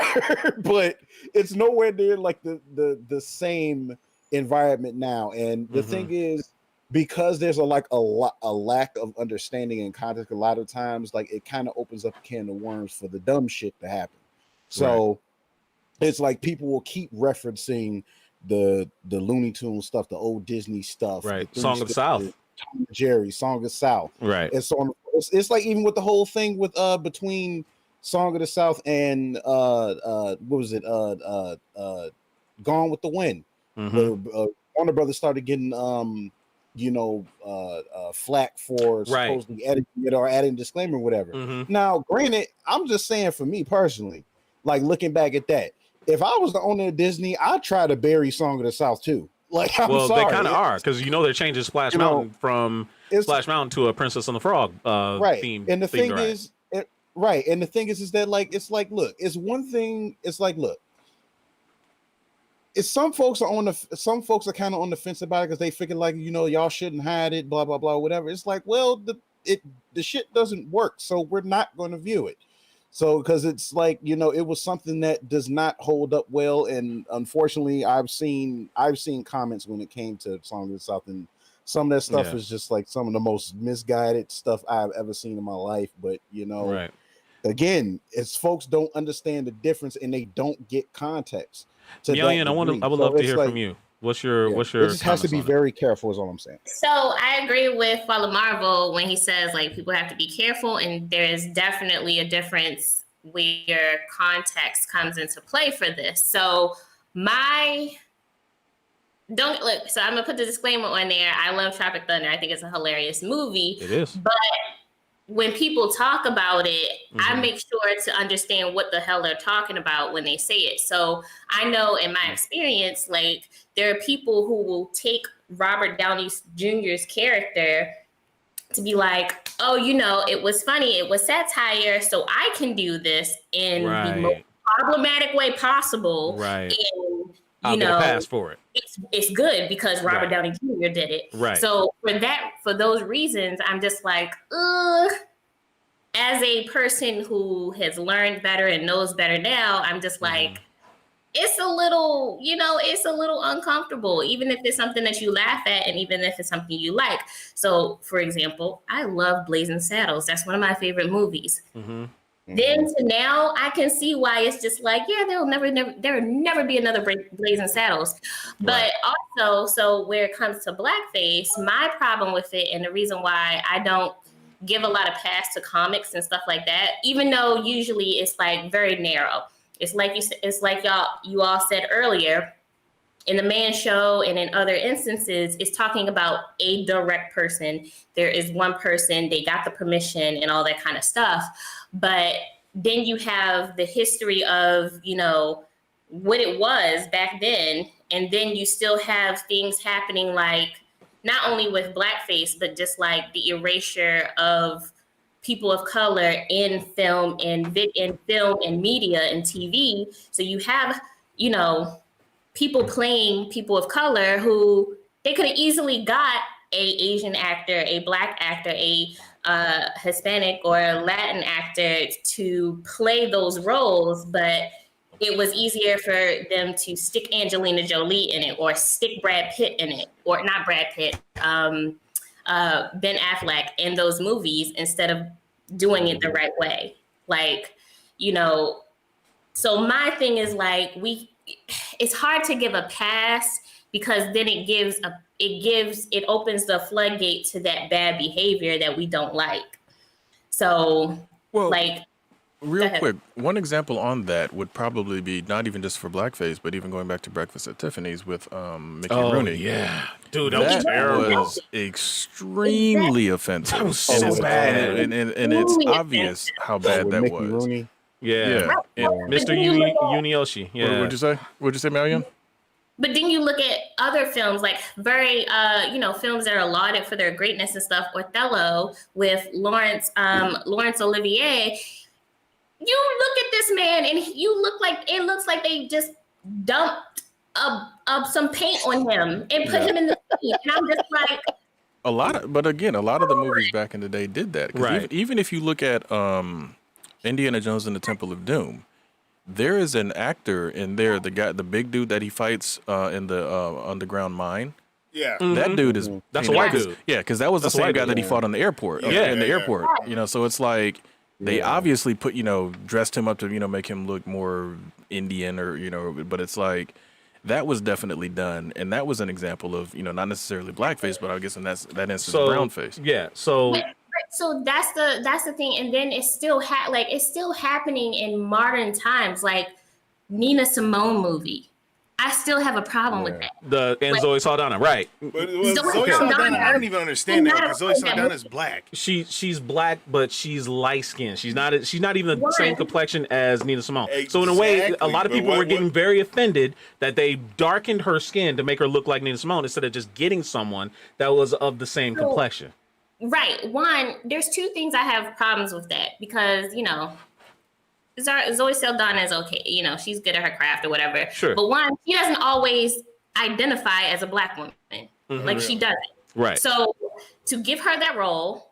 but it's nowhere near like the same environment now. And the thing is, because there's a lack of understanding and context, a lot of times like it kind of opens up a can of worms for the dumb shit to happen. So it's like people will keep referencing the Looney Tunes stuff, the old Disney stuff, right? Song of the South, Tom and Jerry, Song of the South, right? And so on. It's like even with the whole thing with between Song of the South and what was it? Gone with the Wind. Warner Brothers started getting flack for supposedly editing it or adding disclaimer or whatever. Now, granted, I'm just saying for me personally, like looking back at that, if I was the owner of Disney, I'd try to bury Song of the South too. Like, I'm sorry. They kind of are, because you know they're changing Splash Mountain from Splash Mountain to a Princess and the Frog theme. And the thing is, and the thing is that like it's like, look, it's one thing. It's like, look, it's some folks are kind of on the fence about it because they figure like, you know, y'all shouldn't hide it, blah blah blah, whatever. It's like, well, the shit doesn't work, so we're not going to view it. So, because it's like, you know, it was something that does not hold up well, and unfortunately, I've seen comments when it came to Song of the South, and some of that stuff is just like some of the most misguided stuff I've ever seen in my life. But you know, again, it's folks don't understand the difference and they don't get context. Yeah, I would love to hear from you. What's your it just has to be very careful is all I'm saying. So I agree with Father Marvel when he says like people have to be careful, and there is definitely a difference where context comes into play for this. So so I'm gonna put the disclaimer on there. I love Tropic Thunder. I think it's a hilarious movie. It is. But when people talk about it, I make sure to understand what the hell they're talking about when they say it. So I know in my experience, like there are people who will take Robert Downey Jr.'s character to be like, oh, you know, it was funny, it was satire, so I can do this in the most problematic way possible. Right. And, I'll get a pass for it. It's good because Robert Downey Jr. did it. Right. So for those reasons, I'm just like, ugh. As a person who has learned better and knows better now, I'm just like, it's a little uncomfortable, even if it's something that you laugh at and even if it's something you like. So, for example, I love Blazing Saddles. That's one of my favorite movies. Then to now, I can see why it's just like, yeah, there will never be another Blazing Saddles. But also, so where it comes to Blackface, my problem with it and the reason why I don't give a lot of pass to comics and stuff like that, even though usually it's like very narrow. It's like you all said earlier, in the Man Show and in other instances, it's talking about a direct person. There is one person, they got the permission and all that kind of stuff. But then you have the history of, you know, what it was back then. And then you still have things happening like not only with Blackface, but just like the erasure of people of color in film and media and TV. So you have, you know, people playing people of color who they could have easily got a Asian actor, a Black actor, a Hispanic or Latin actor to play those roles, but it was easier for them to stick Angelina Jolie in it or stick Brad Pitt in it, or not Brad Pitt, Ben Affleck in those movies instead of doing it the right way. Like, you know, so my thing is like, it's hard to give a pass because then it opens the floodgate to that bad behavior that we don't like. So, Well, like, real quick, one example on that would probably be not even just for Blackface, but even going back to Breakfast at Tiffany's with Mickey Rooney. Yeah, dude, that was That terrible. was extremely offensive. That was so bad. And it's obvious how bad With that Mickey was. Rooney. Yeah, Yeah. Mr. Unioshi. Yeah, What'd you say? What'd you say, Marion? but then you look at other films, like very, films that are lauded for their greatness and stuff. Othello with Laurence Olivier. You look at this man, and it looks like they just dumped some paint on him and put him in the scene. And I'm just like, A lot of the movies back in the day did that. 'Cause Right. Even if you look at Indiana Jones and the Temple of Doom, there is an actor in there, the big dude that he fights in the underground mine. Yeah. That dude is That's a white cause, dude. Yeah, because that was That's a the same white guy dude. that he fought on the airport. Yeah. in the Yeah. airport. You know, so it's like they obviously put dressed him up to make him look more Indian or but it's like that was definitely done, and that was an example of not necessarily blackface, but I guess in that instance brownface. Yeah, so so that's the thing. And then it's still it's still happening in modern times, like Nina Simone movie. I still have a problem with that. Zoe Saldana, right? But Zoe Zoe Saldana, Saldana, I don't even understand that not because Zoe a- Saldana is black. She's black, but she's light skinned. She's not even the same complexion as Nina Simone. So in a way, a Exactly, lot of but people were what- getting very offended that they darkened her skin to make her look like Nina Simone instead of just getting someone that was of the same complexion. Right. One, there's two things I have problems with that because, Zoe Saldana is okay. She's good at her craft or whatever. Sure. But one, she doesn't always identify as a black woman. Like she doesn't. Right. So to give her that role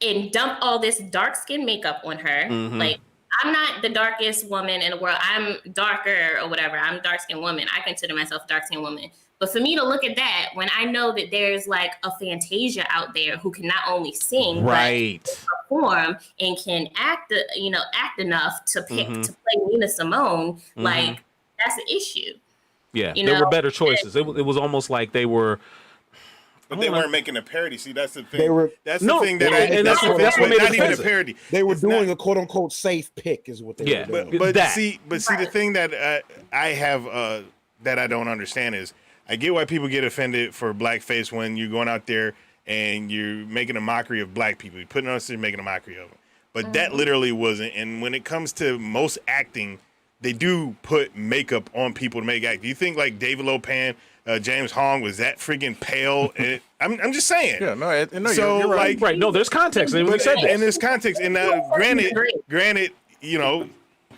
and dump all this dark skin makeup on her, like I'm not the darkest woman in the world. I'm darker or whatever. I'm a dark skinned woman. I consider myself a dark skinned woman. But for me to look at that when I know that there's like a Fantasia out there who can not only sing, Right. but perform and can act enough to pick to play Nina Simone, like that's the issue. Yeah, You there were know, better choices. It was almost like they were. But they weren't making a parody. See, that's the thing. They were- That's No, the thing that and that's that's the what thing. made it Not even a offensive. parody. They were It's doing not- a quote unquote safe pick, is what they Yeah, were doing. But that. see, the thing that I have that I don't understand is I get why people get offended for blackface when you're going out there and you're making a mockery of black people. You're putting on stage making a mockery of them. But that literally wasn't. And when it comes to most acting, they do put makeup on people to make act. Do you think like David Lopan, James Hong was that freaking pale? And I'm just saying. Yeah, no, So, you're right. like- Right. No, there's context. And we said in that. this context, and granted,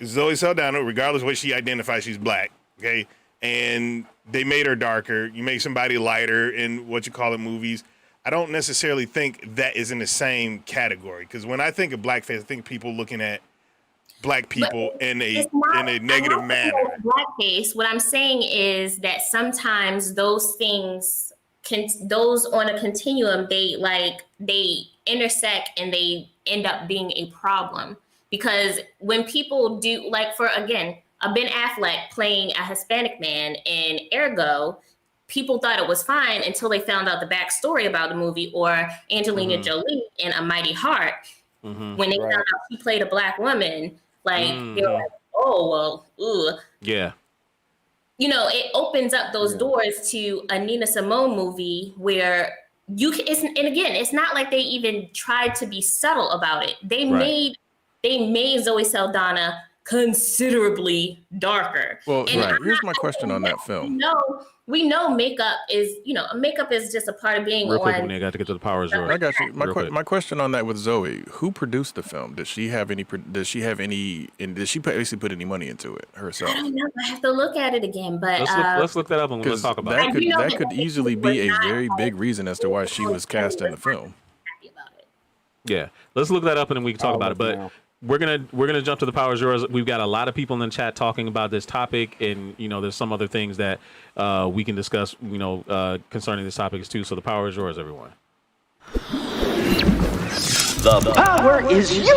Zoe Saldana, regardless of what she identifies, she's black. Okay, and they made her darker. You make somebody lighter in movies. I don't necessarily think that is in the same category because when I think of blackface, I think people looking at black people in a negative manner. Blackface. What I'm saying is that sometimes those things those on a continuum, they intersect and they end up being a problem because when people do a Ben Affleck playing a Hispanic man in Ergo, people thought it was fine until they found out the backstory about the movie, or Angelina Jolie in A Mighty Heart. When they found out she played a black woman, they were like, oh, well, ugh. Yeah. It opens up those doors to a Nina Simone movie where it's not like they even tried to be subtle about it. They made Zoe Saldana considerably darker. Well, And here's my question on that film. We know makeup is just a part of being Real quick, on. when they got to get to the powers. I got you. Real quick. My question on that with Zoe: who produced the film? Did she basically put any money into it herself? I don't know. I have to look at it again, but Let's look that up and let's Because talk about that it. could could easily be a very big reason as to why she was cast in the film. happy about it. Yeah, let's look that up and then we can talk about it. But we're gonna jump to the power is yours. We've got a lot of people in the chat talking about this topic, and there's some other things that we can discuss, concerning this topic too. So the power is yours, everyone. The power is yours!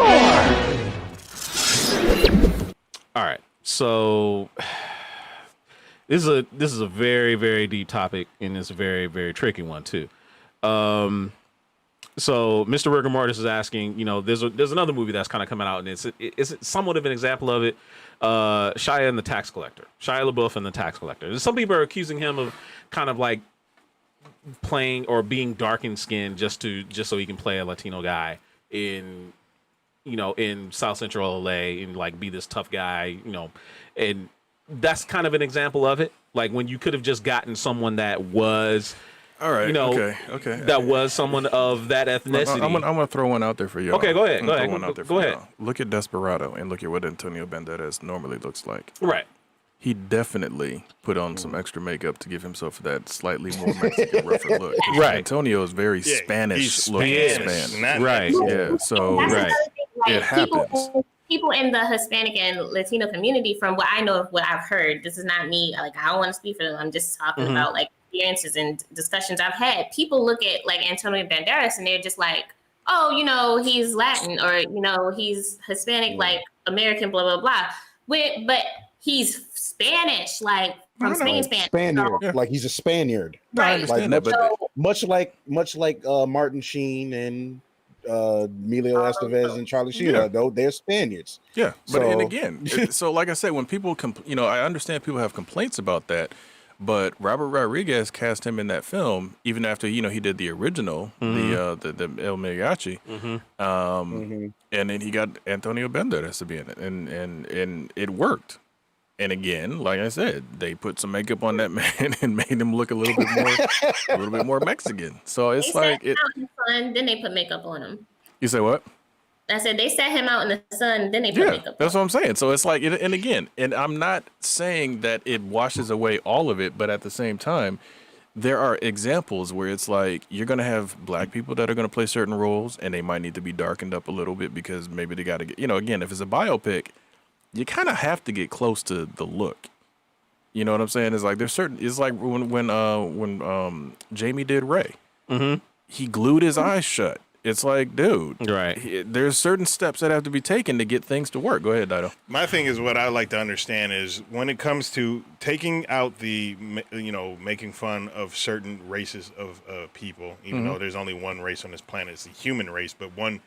All right, so this is a very, very deep topic, and it's a very, very tricky one too. So Mr. Rigor Mortis is asking, there's another movie that's kind of coming out, and it's somewhat of an example of it. Shia and the Tax Collector, Shia LaBeouf and the Tax Collector. Some people are accusing him of kind of like playing or being darkened skinned just so he can play a Latino guy in South Central LA and like be this tough guy, and that's kind of an example of it. Like when you could have just gotten someone that was. All right. Okay. That was someone of that ethnicity. I'm gonna throw one out there for you. Okay, go ahead. Go ahead. Look at Desperado and look at what Antonio Banderas normally looks like. Right. He definitely put on some extra makeup to give himself that slightly more Mexican, rougher look. Right. Antonio is very Spanish looking. Right. Yeah. So it happens. People in the Hispanic and Latino community, from what I know of what I've heard, this is not me. Like I don't want to speak for them. I'm just talking about like experiences and discussions I've had. People look at like Antonio Banderas and they're just like, oh, he's Latin or he's Hispanic, like American, blah blah blah. But he's Spanish, like from Spain. Spaniard, like he's a Spaniard. No, I understand like, that, but much like Martin Sheen and Emilio Estevez and Charlie Sheen, though they're Spaniards. Yeah, but and again, so like I said, when people, I understand people have complaints about that, but Robert Rodriguez cast him in that film even after he did the original, the El Mariachi, and then he got Antonio Banderas to be in it, and it worked. And again, like I said, they put some makeup on that man and made him look a little bit more Mexican. So it's they set him out in the sun, then they put makeup on him. You say what? I said they set him out in the sun, then they put makeup on. That's what I'm saying. So it's like, and again, and I'm not saying that it washes away all of it, but at the same time, there are examples where it's like you're going to have black people that are going to play certain roles, and they might need to be darkened up a little bit because maybe they got to get, again, if it's a biopic, you kind of have to get close to the look. You know what I'm saying? It's like it's like when Jamie did Ray, he glued his eyes shut. It's like, dude, right? There's certain steps that have to be taken to get things to work. Go ahead, Dido. My thing is what I like to understand is when it comes to taking out the, making fun of certain races of people, even though there's only one race on this planet, it's the human race, but one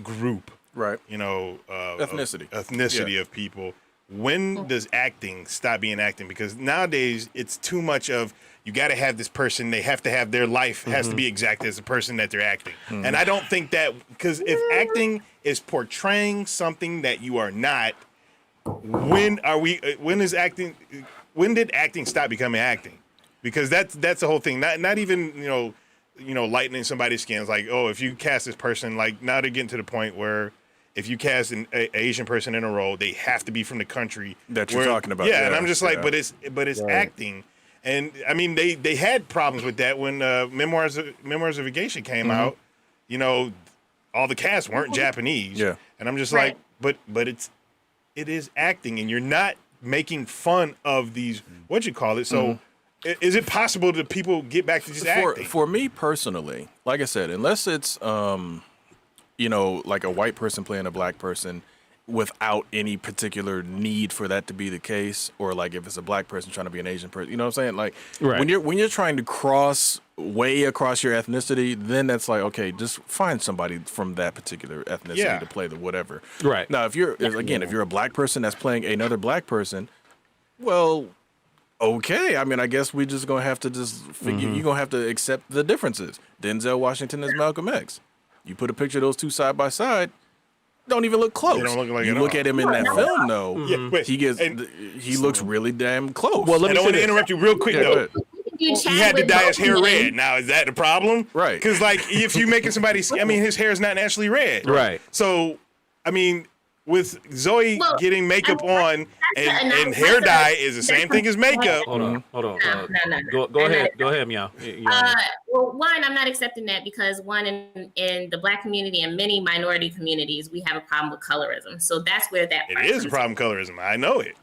group. Right. Ethnicity of people. When does acting stop being acting? Because nowadays it's too much of you got to have this person. They have to have their life has to be exact as the person that they're acting. And I don't think that, because if acting is portraying something that you are not, when did acting stop becoming acting? Because that's the whole thing. Not even lightening somebody's skin. It's like, if you cast this person, like now they're getting to the point where if you cast an Asian person in a role, they have to be from the country that you're talking about. Yeah, and I'm just like, but it's acting, and I mean they had problems with that when Memoirs of a Geisha came out. All the cast weren't Japanese. Yeah, and I'm just like, but it is acting, and you're not making fun of these So. Is it possible that people get back to just acting? For me personally, like I said, unless it's like a white person playing a black person without any particular need for that to be the case, or like if it's a black person trying to be an Asian person, you know what I'm saying? Like when you're trying to cross way across your ethnicity, then that's like, okay, just find somebody from that particular ethnicity to play the whatever. Right. Now, if you're a black person that's playing another black person, well, okay. I mean, I guess we just gonna have to just figure. You're gonna have to accept the differences. Denzel Washington is Malcolm X. You put a picture of those two side by side, don't even look close. They don't look like you look at him in that film, though. He looks really damn close. Well, I don't want to interrupt you real quick though. He had to dye his hair red. Now, is that the problem? Right. Because like, if you're making somebody, his hair is not naturally red. Right. So, I mean, with Zoe Well, getting makeup on and that's hair a- dye is the same thing as makeup. Hold on. No. Go I'm ahead. not- Go ahead, Meow. Well, one, I'm not accepting that because one, in the Black community and many minority communities, we have a problem with colorism. So that's where that It is a problem with colorism. I know it.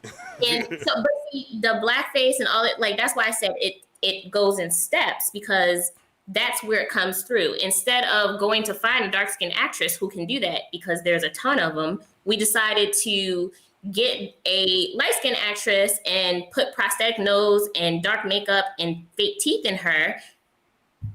And so, but see, the blackface and all that, like that's why I said it goes in steps because that's where it comes through. Instead of going to find a dark skinned actress who can do that, because there's a ton of them, we decided to get a light skinned actress and put prosthetic nose and dark makeup and fake teeth in her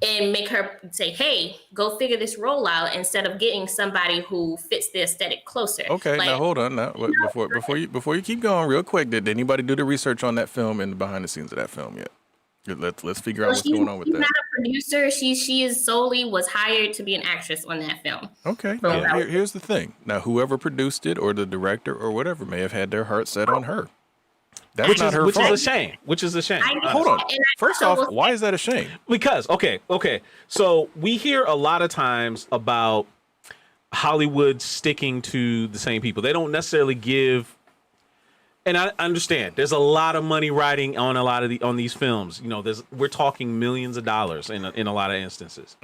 and make her say, hey, go figure this role out instead of getting somebody who fits the aesthetic closer. Okay, Like, now hold on. Now before you keep going, real quick, did anybody do the research on that film and the behind the scenes of that film yet? Let's figure out what's going on with she's that. not a producer. She is solely was hired to be an actress on that film. Okay, Yeah. now here's the thing. Now, whoever produced it or the director or whatever may have had their heart set on her. That's not her fault. Is a shame. Which is a shame. Hold on. First off, why is that a shame? Because okay. So we hear a lot of times about Hollywood sticking to the same people. They don't necessarily give. And I understand there's a lot of money riding on on these films. You know, we're talking millions of dollars in a lot of instances.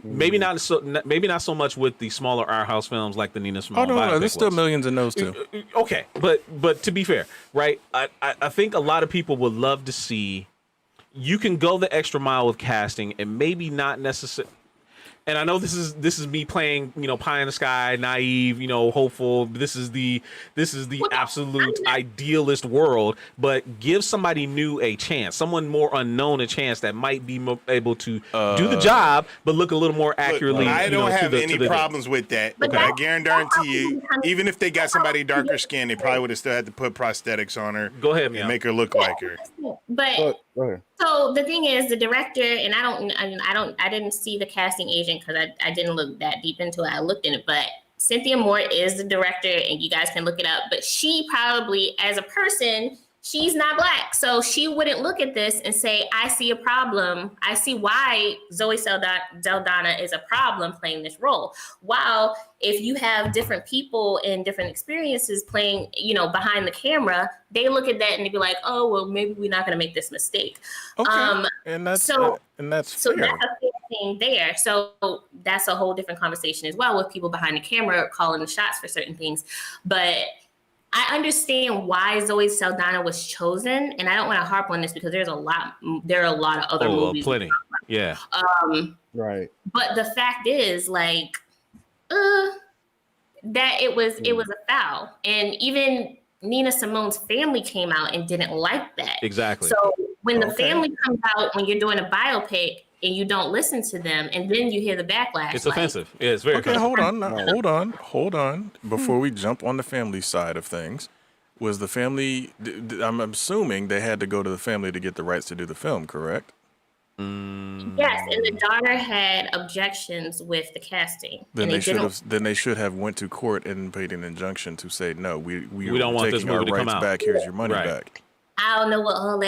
Maybe not so much with the smaller art house films like the Nina Simone. Oh no, biopic there's still was. millions in those too. Okay, but to be fair, right? I think a lot of people would love to see you can go the extra mile with casting and maybe not necessarily. And I know this is me playing, pie in the sky, naive, hopeful. This is the absolute idealist world. But give somebody new a chance, someone more unknown a chance that might be able to do the job, but look a little more accurately. Look, I don't have any the problems with that. But I guarantee you, even if they got somebody darker skin, they probably would have still had to put prosthetics on her. Go ahead, and Meow. make her look like her. But Go ahead. so the thing is, the director, and I didn't see the casting agent because I didn't look that deep into it. I looked in it, but Cynthia Moore is the director, and you guys can look it up. But she probably, as a person, she's not Black, so she wouldn't look at this and say, "I see a problem. I see why Zoe Saldana is a problem playing this role." While if you have different people and different experiences playing, behind the camera, they look at that and they be like, "Oh, well, maybe we're not going to make this mistake." Okay, and that's so fair. that's a fair thing there. So that's a whole different conversation as well with people behind the camera calling the shots for certain things, but I understand why Zoe Saldana was chosen, and I don't want to harp on this because there are a lot of other movies. Plenty. Yeah. Right. But the fact is, that it was a foul, and even Nina Simone's family came out and didn't like that. Exactly. So when the family comes out when you're doing a biopic and you don't listen to them, and then you hear the backlash, It's offensive. Yeah, it's very Okay, offensive. hold on. Before we jump on the family side of things, was the family? I'm assuming they had to go to the family to get the rights to do the film, correct? Yes, and the daughter had objections with the casting. Then and they should have. Then they should have went to court and paid an injunction to say no. We don't want this taking our movie to come rights out. back. Here's your money Right. back. I don't know what all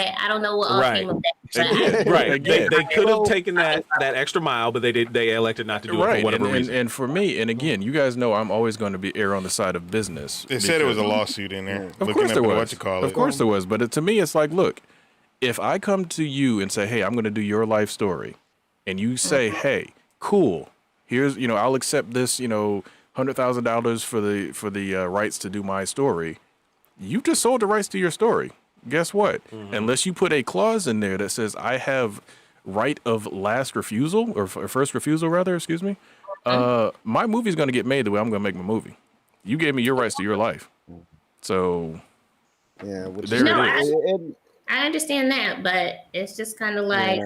came of that. Again, Right. Again. They could have taken that extra mile, but they elected not to do it Right, for whatever reason. and for me, and again, you guys know I'm always going to be err on the side of business. They said it was a lawsuit in there. Of course there was. What Of course there was. But to me, it's like, look, if I come to you and say, hey, I'm going to do your life story, and you say, hey, cool, here's, I'll accept this, $100,000 for the rights to do my story. You just sold the rights to your story. Guess what? Unless you put a clause in there that says I have right of last refusal or first refusal, rather, excuse me, my movie's going to get made the way I'm going to make my movie. You gave me your rights to your life. So Yeah. there it is. I understand that, but it's just kind of like,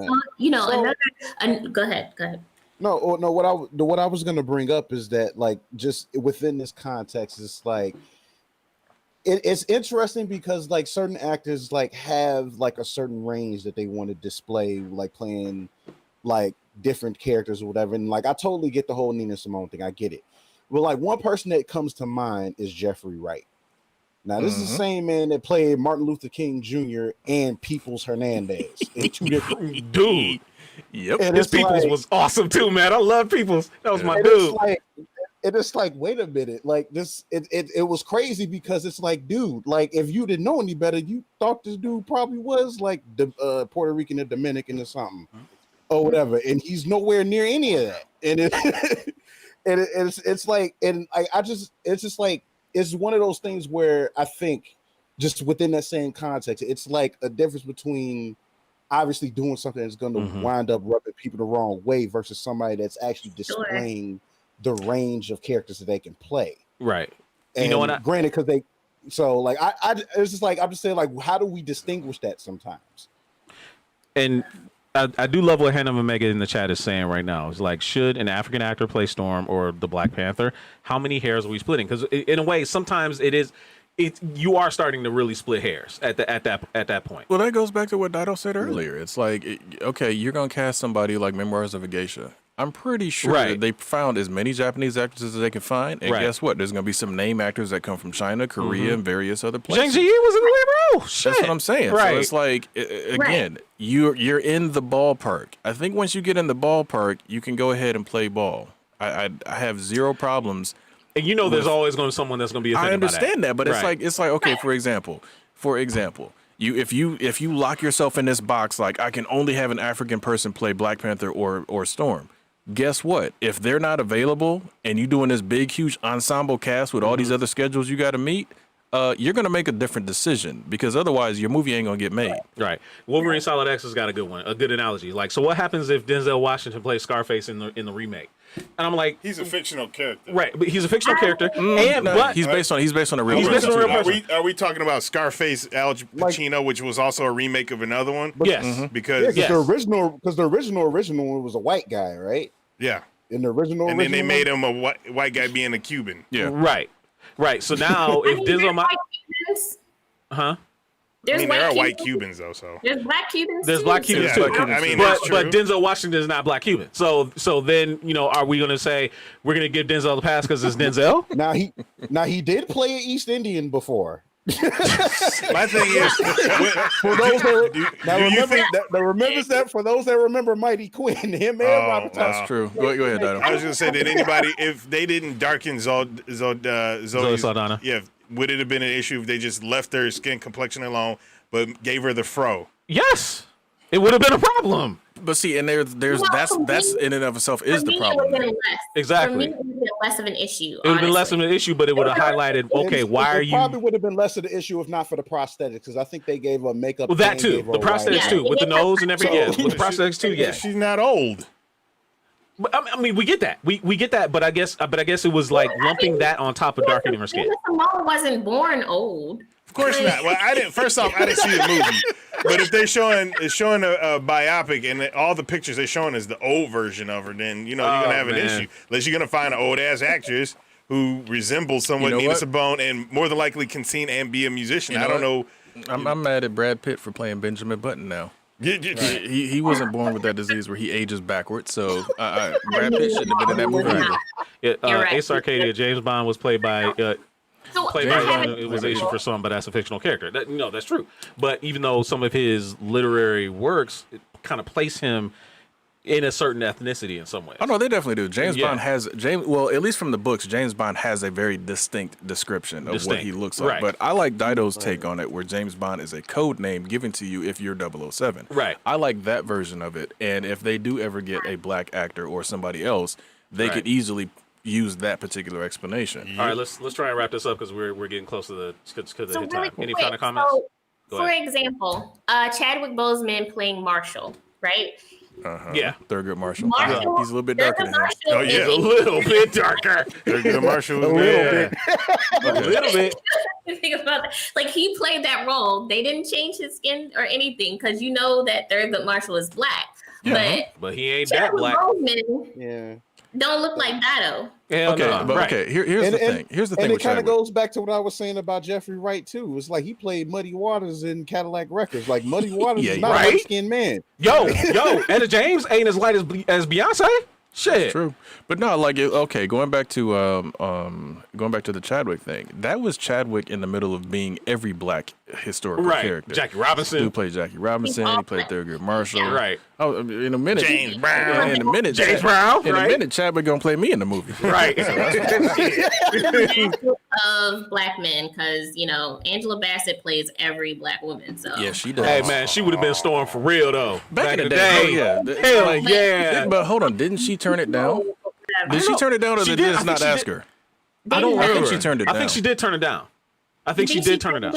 go ahead. No. What I was gonna bring up is that, like, just within this context, it's like it's interesting because, like, certain actors like have like a certain range that they want to display, like playing like different characters or whatever. And like, I totally get the whole Nina Simone thing. I get it. But like, one person that comes to mind is Jeffrey Wright. Now, this is the same man that played Martin Luther King Jr. and Peoples Hernandez in two different. Dude. Yep. And His it's Peoples like- was awesome too, man. I love Peoples. That was my and dude. it's like, wait a minute, like this, it was crazy because it's like, dude, like if you didn't know any better, you thought this dude probably was like the Puerto Rican or Dominican or something or whatever, and he's nowhere near any of that. And it's like, and it's just like, it's one of those things where I think just within that same context, it's like a difference between obviously doing something that's going to wind up rubbing people the wrong way versus somebody that's actually displaying the range of characters that they can play. Right. And you know what? Granted, because they, so like, it's just like, I'm just saying, like, how do we distinguish that sometimes? And I do love what Hannah Omega in the chat is saying right now. It's like, should an African actor play Storm or the Black Panther? How many hairs are we splitting? Because in a way, sometimes you are starting to really split hairs at that point. Well, that goes back to what Dido said earlier. It's like, okay, you're gonna cast somebody like Memoirs of a Geisha. I'm pretty sure they found as many Japanese actresses as they can find, and guess what? There's gonna be some name actors that come from China, Korea, and various other places. Zhang Ziyi was in the lead role. Shit. That's what I'm saying. Right. So it's like, again, you're in the ballpark. I think once you get in the ballpark, you can go ahead and play ball. I have zero problems. And you know, there's always going to be someone that's going to be offended I understand by that, but it's like okay, for example, if you lock yourself in this box, like I can only have an African person play Black Panther or Storm. Guess what? If they're not available and you're doing this big, huge ensemble cast with all these other schedules you got to meet, you're going to make a different decision because otherwise your movie ain't going to get made. Right. Wolverine Solid X has got a good one, a good analogy. Like, so what happens if Denzel Washington plays Scarface in the remake? And I'm like, he's a fictional character, right? But he's a fictional character, but he's based on a real person. Are we talking about Scarface, Al Pacino, which was also a remake of another one? Yes, because the original one was a white guy, right? Yeah, in the original, and then they made him a white guy being a Cuban. Yeah, right. So now if Denzel, there are white Cubans though. So there's Black Cubans. There's Black Cubans too. I mean, but Denzel Washington is not Black Cuban. So then are we going to say we're going to give Denzel the pass because it's Denzel? Now he did play an East Indian before. My thing is, for those for those that remember Mighty Quinn, him and Robert. That's true. Go ahead, Dado. I was going to say that anybody, if they didn't darken Zoe Saldana, would it have been an issue if they just left her skin complexion alone, but gave her the fro? Yes, it would have been a problem. But see, and there's that's in and of itself is the problem. Exactly. For me, it would have been less of an issue. It would have been less of an issue, but it would have highlighted, okay, why are you? It probably would have been less of the issue if not for the prosthetics, because I think they gave her makeup. Well, that too. The prosthetics too, with the nose and everything. With the prosthetics too. Yeah, she's not old. But, I mean, we get that. We get that, but I guess it was like lumping that on top of darkening her skin. Simone wasn't born old. Of course not. Well, I didn't see the movie, but if they're showing a biopic and all the pictures they're showing is the old version of her, then you're gonna have an issue. Unless you're gonna find an old ass actress who resembles somewhat Nina Simone and more than likely can sing and be a musician. I don't know. I'm mad at Brad Pitt for playing Benjamin Button now. He wasn't born with that disease where he ages backwards, so Brad Pitt shouldn't have been in that movie either. Ace Arcadia, James Bond was played by it was Asian for some, but that's a fictional character. That's true. But even though some of his literary works kind of place him in a certain ethnicity in some ways. Oh no, they definitely do. James Bond has well, at least from the books, James Bond has a very distinct description of what he looks like. Right. But I like Dido's take on it, where James Bond is a code name given to you if you're 007. Right. I like that version of it. And if they do ever get a black actor or somebody else, they could easily use that particular explanation. All right, let's try and wrap this up because we're getting close to the hit time. Really Any final comments? So, for example, Chadwick Boseman playing Marshall, right? Yeah, Thurgood Marshall. He's a little bit darker than him. Oh yeah, a little bit darker. Thurgood Marshall, a little bit. A little bit. Think about that. Like, he played that role. They didn't change his skin or anything because you know that Thurgood Marshall is black. Yeah, but he ain't that black. Boseman don't look like Dido. Here's the thing. Here's the thing. And it kind of goes back to what I was saying about Jeffrey Wright too. It's like he played Muddy Waters in Cadillac Records. Like Muddy Waters is not a light-skinned man. Yo, Etta James ain't as light as Beyonce. Shit. That's true. But no, going back to the Chadwick thing. That was Chadwick in the middle of being every black historical Right. character. Jackie Robinson. Dude played Jackie Robinson. He played Thurgood Marshall. Yeah. Right. Oh, in a minute, James Brown. In a minute, James Brown, In right. a minute, Chadwick gonna play me in the movie. Right. Of black men, because Angela Bassett plays every black woman. So Yeah, she does. Hey man, she would have been Storm for real though. Back in the day, yeah. Hell Like, yeah. But hold on, didn't she turn it down? Did she turn it down, or She did did. they I just think not she ask did. her? I don't I think remember. she turned it I think down. she did turn it down. I think she Think did turn it down.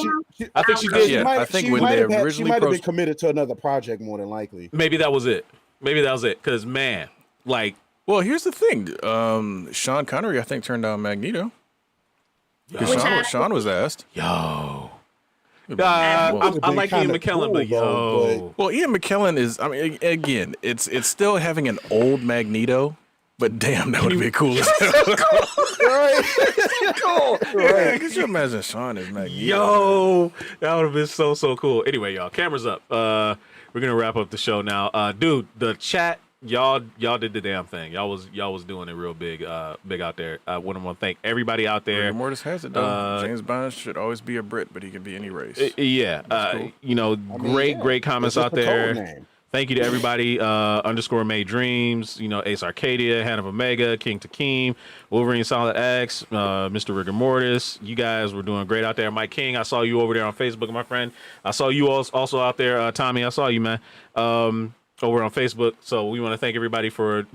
I think she She did. Yeah, might- I think she when might they have had- she originally might have been approached- committed to another project more than likely. Maybe that was it. Because man, like, Well, here's the thing. Sean Connery, I think, turned down Magneto. Because Sean was asked. yo. Would've I been like Ian kinda McKellen, but cool, though, yo. Well, Ian McKellen is. I mean, again, it's still having an old Magneto, but damn, that would be cool. Cool. Yeah, could you imagine Sean as Magneto? Yo, that would have been so cool. Anyway, y'all, cameras up. We're gonna wrap up the show now. Dude, the chat, y'all did the damn thing. Y'all was doing it real big out there. I want to thank everybody out there. Rigor Mortis has it though. James Bond should always be a Brit, but he can be any race. Yeah, cool. great comments It's out just a code there. name. Thank you to everybody. _ May Dreams, Ace Arcadia, Hannah of Omega, King Takeem, Wolverine Solid X, Mr. Rigor Mortis. You guys were doing great out there. Mike King, I saw you over there on Facebook, my friend. I saw you also out there, Tommy. I saw you, man, over on Facebook. So we want to thank everybody for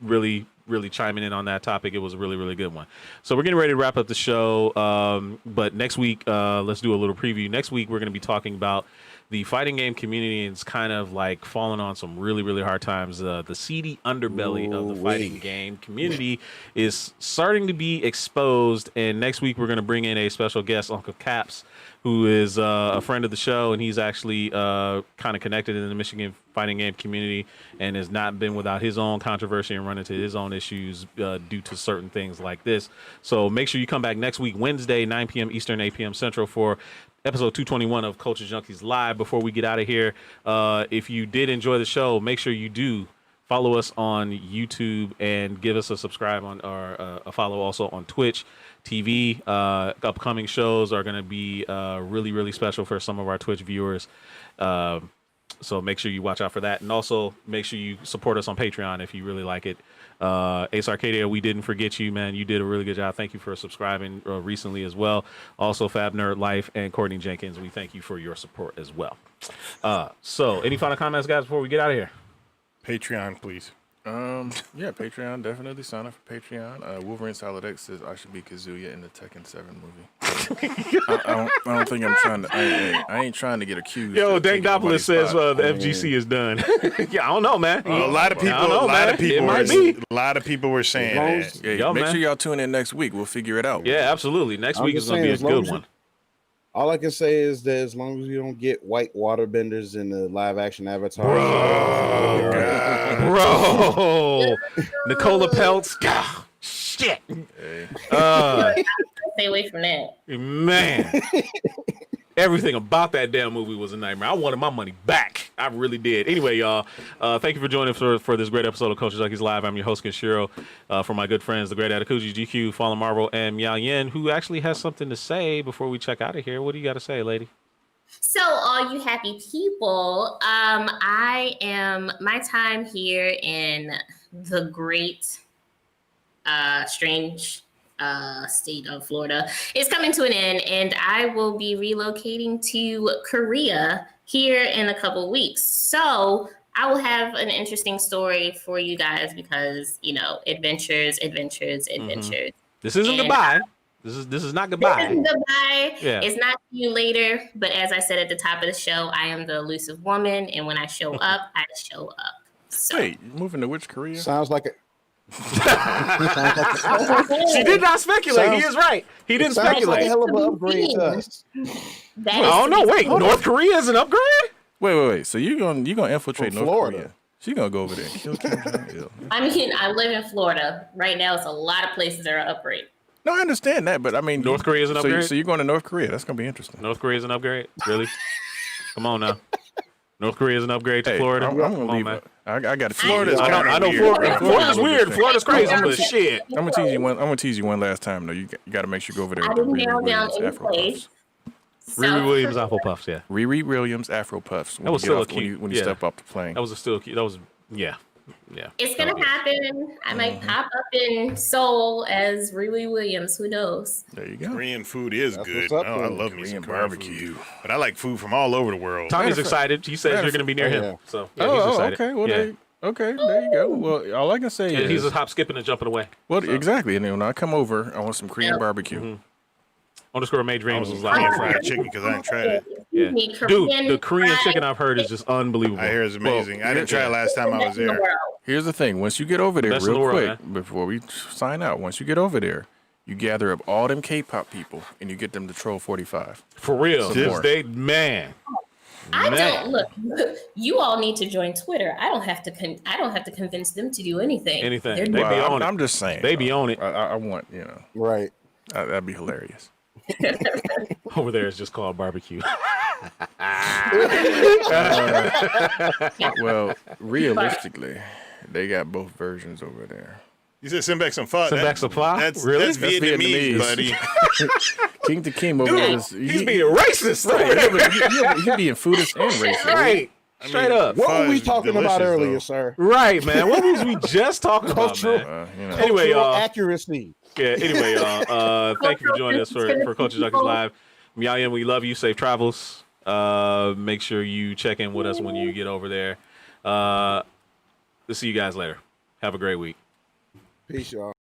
really chiming in on that topic. It was a really good one. So we're getting ready to wrap up the show. But next week, let's do a little preview. Next week, we're going to be talking about the fighting game community is kind of like falling on some really hard times. The seedy underbelly of the fighting game community is starting to be exposed. And next week, we're going to bring in a special guest, Uncle Caps, who is a friend of the show, and he's actually kind of connected in the Michigan fighting game community and has not been without his own controversy and run into his own issues due to certain things like this. So make sure you come back next week, Wednesday, 9 p.m. Eastern, 8 p.m. Central for episode 221 of Culture Junkies Live. Before we get out of here, if you did enjoy the show, make sure you do follow us on YouTube and give us a subscribe on or a follow also on Twitch TV. Upcoming shows are going to be really special for some of our Twitch viewers. So make sure you watch out for that. And also make sure you support us on Patreon if you really like it. Ace Arcadia, we didn't forget you, man. You did a really good job. Thank you for subscribing recently as well. Also, Fab Nerd Life and Courtney Jenkins, we thank you for your support as well. So any final comments, guys, before we get out of here? Patreon, please. Yeah, Patreon, definitely sign up for Patreon. Wolverine Solid X says I should be Kazuya in the Tekken 7 movie. I don't think I'm trying to. I ain't trying to get accused. Yo, of taking Dankdopolis nobody's says spot. the FGC is done. Yeah, I don't know, man. A lot of people. I don't know, man. It might be. A lot of people were saying long that. as- Yeah, Yo, make man. sure y'all tune in next week. We'll figure it out. Yeah, absolutely. Next I'm week just is going to be a saying, as long good as one. All I can say is that as long as you don't get white waterbenders in the live action Avatar, Bro, Nicola Peltz. God, shit. stay away from that. Man. Everything about that damn movie was a nightmare. I wanted my money back. I really did. Anyway, y'all, thank you for joining for this great episode of Culture Junkies Live. I'm your host, Kenshiro. For my good friends, the great Atakuji, GQ, Fallen Marvel, and Miao Yin, who actually has something to say before we check out of here. What do you got to say, lady? So, all you happy people, my time here in the great, strange state of Florida is coming to an end, and I will be relocating to Korea here in a couple weeks. So, I will have an interesting story for you guys because, adventures. This isn't goodbye. This is not goodbye. This is goodbye. Yeah. It's not see you later. But as I said at the top of the show, I am the elusive woman, and when I show up, I show up. So. Wait, you moving to which Korea? sounds like a She did not speculate. He Sounds- is right. He didn't sounds like speculate. a hell of an upgrade to us. That I is don't to know. be Wait, told. North Korea is an upgrade? Wait. So you gonna infiltrate From North Florida. Korea? She's gonna go over there and kill Kim Jong Il. I mean, I live in Florida. Right now, it's a lot of places that are upgrade. No, I understand that, but I mean, North Korea is an upgrade? So you're going to North Korea? That's gonna be interesting. North Korea is an upgrade? Really? Come on now. North Korea is an upgrade to Hey, Florida? I'm Come gonna on, leave man. it. I got it. Florida's I kinda know weird, Florida. bro. Florida's weird. Florida's crazy, I'm but gonna shit. I'm gonna tease you one. I'm gonna tease you one last time though. You got to make sure you go over there. I with the didn't really, nail really down nice any Afro place. puffs. Riri Williams Apple Puffs. Yeah, Riri Williams Afro Puffs. When that was you get still off, cute. when you step off the plane. That was a still cute. That was yeah. It's gonna happen. I might pop up in Seoul as Riri Williams. Who knows? There you go. Korean food is That's good. what's up, I though. love me some Korean Korean barbecue. food. But I like food from all over the world. Tommy's excited. He says you're going to be near him. yeah. So yeah, he's excited. Okay. Well, yeah. okay. There you go. Well, all I can say And is he's a hop, skipping, and jumping away. well, exactly. And then when I come over, I want some Korean barbecue. Underscore May I Dreams was was like like, fried chicken because I ain't tried it. yeah. Me Dude, the Korean fried chicken I've heard is just unbelievable. I hear it's amazing. Well, I didn't try it last time I was in the there. world. Here's the thing: once you get over there, Best in real the world, quick, before we sign out, once you get over there, you gather up all them K-pop people and you get them to troll 45. For real. Some This more. they man. I Man. don't look. You all need to join Twitter. I don't have to. I don't have to convince them to do anything. Anything. They're They doing be it. on it. I'm just saying. They be on it. I want, Right. that'd be hilarious. Over there is just called barbecue. Well, realistically, they got both versions over there. You said send back some pho. Send back some pho? That's Really? That's That's Vietnamese, Vietnamese. buddy. King to Kim over there is He's being racist. he being foodist and racist. Right. Straight up. What were we Fudge talking about delicious, earlier, though. sir? Right, man. What was we just talking about, Cultural- man? You Anyway, Cultural y'all. accuracy. Yeah, anyway, y'all. Thank you for joining us for Culture Junkies Live. Miayan, we love you. Safe travels. Make sure you check in with us when you get over there. We'll see you guys later. Have a great week. Peace, y'all.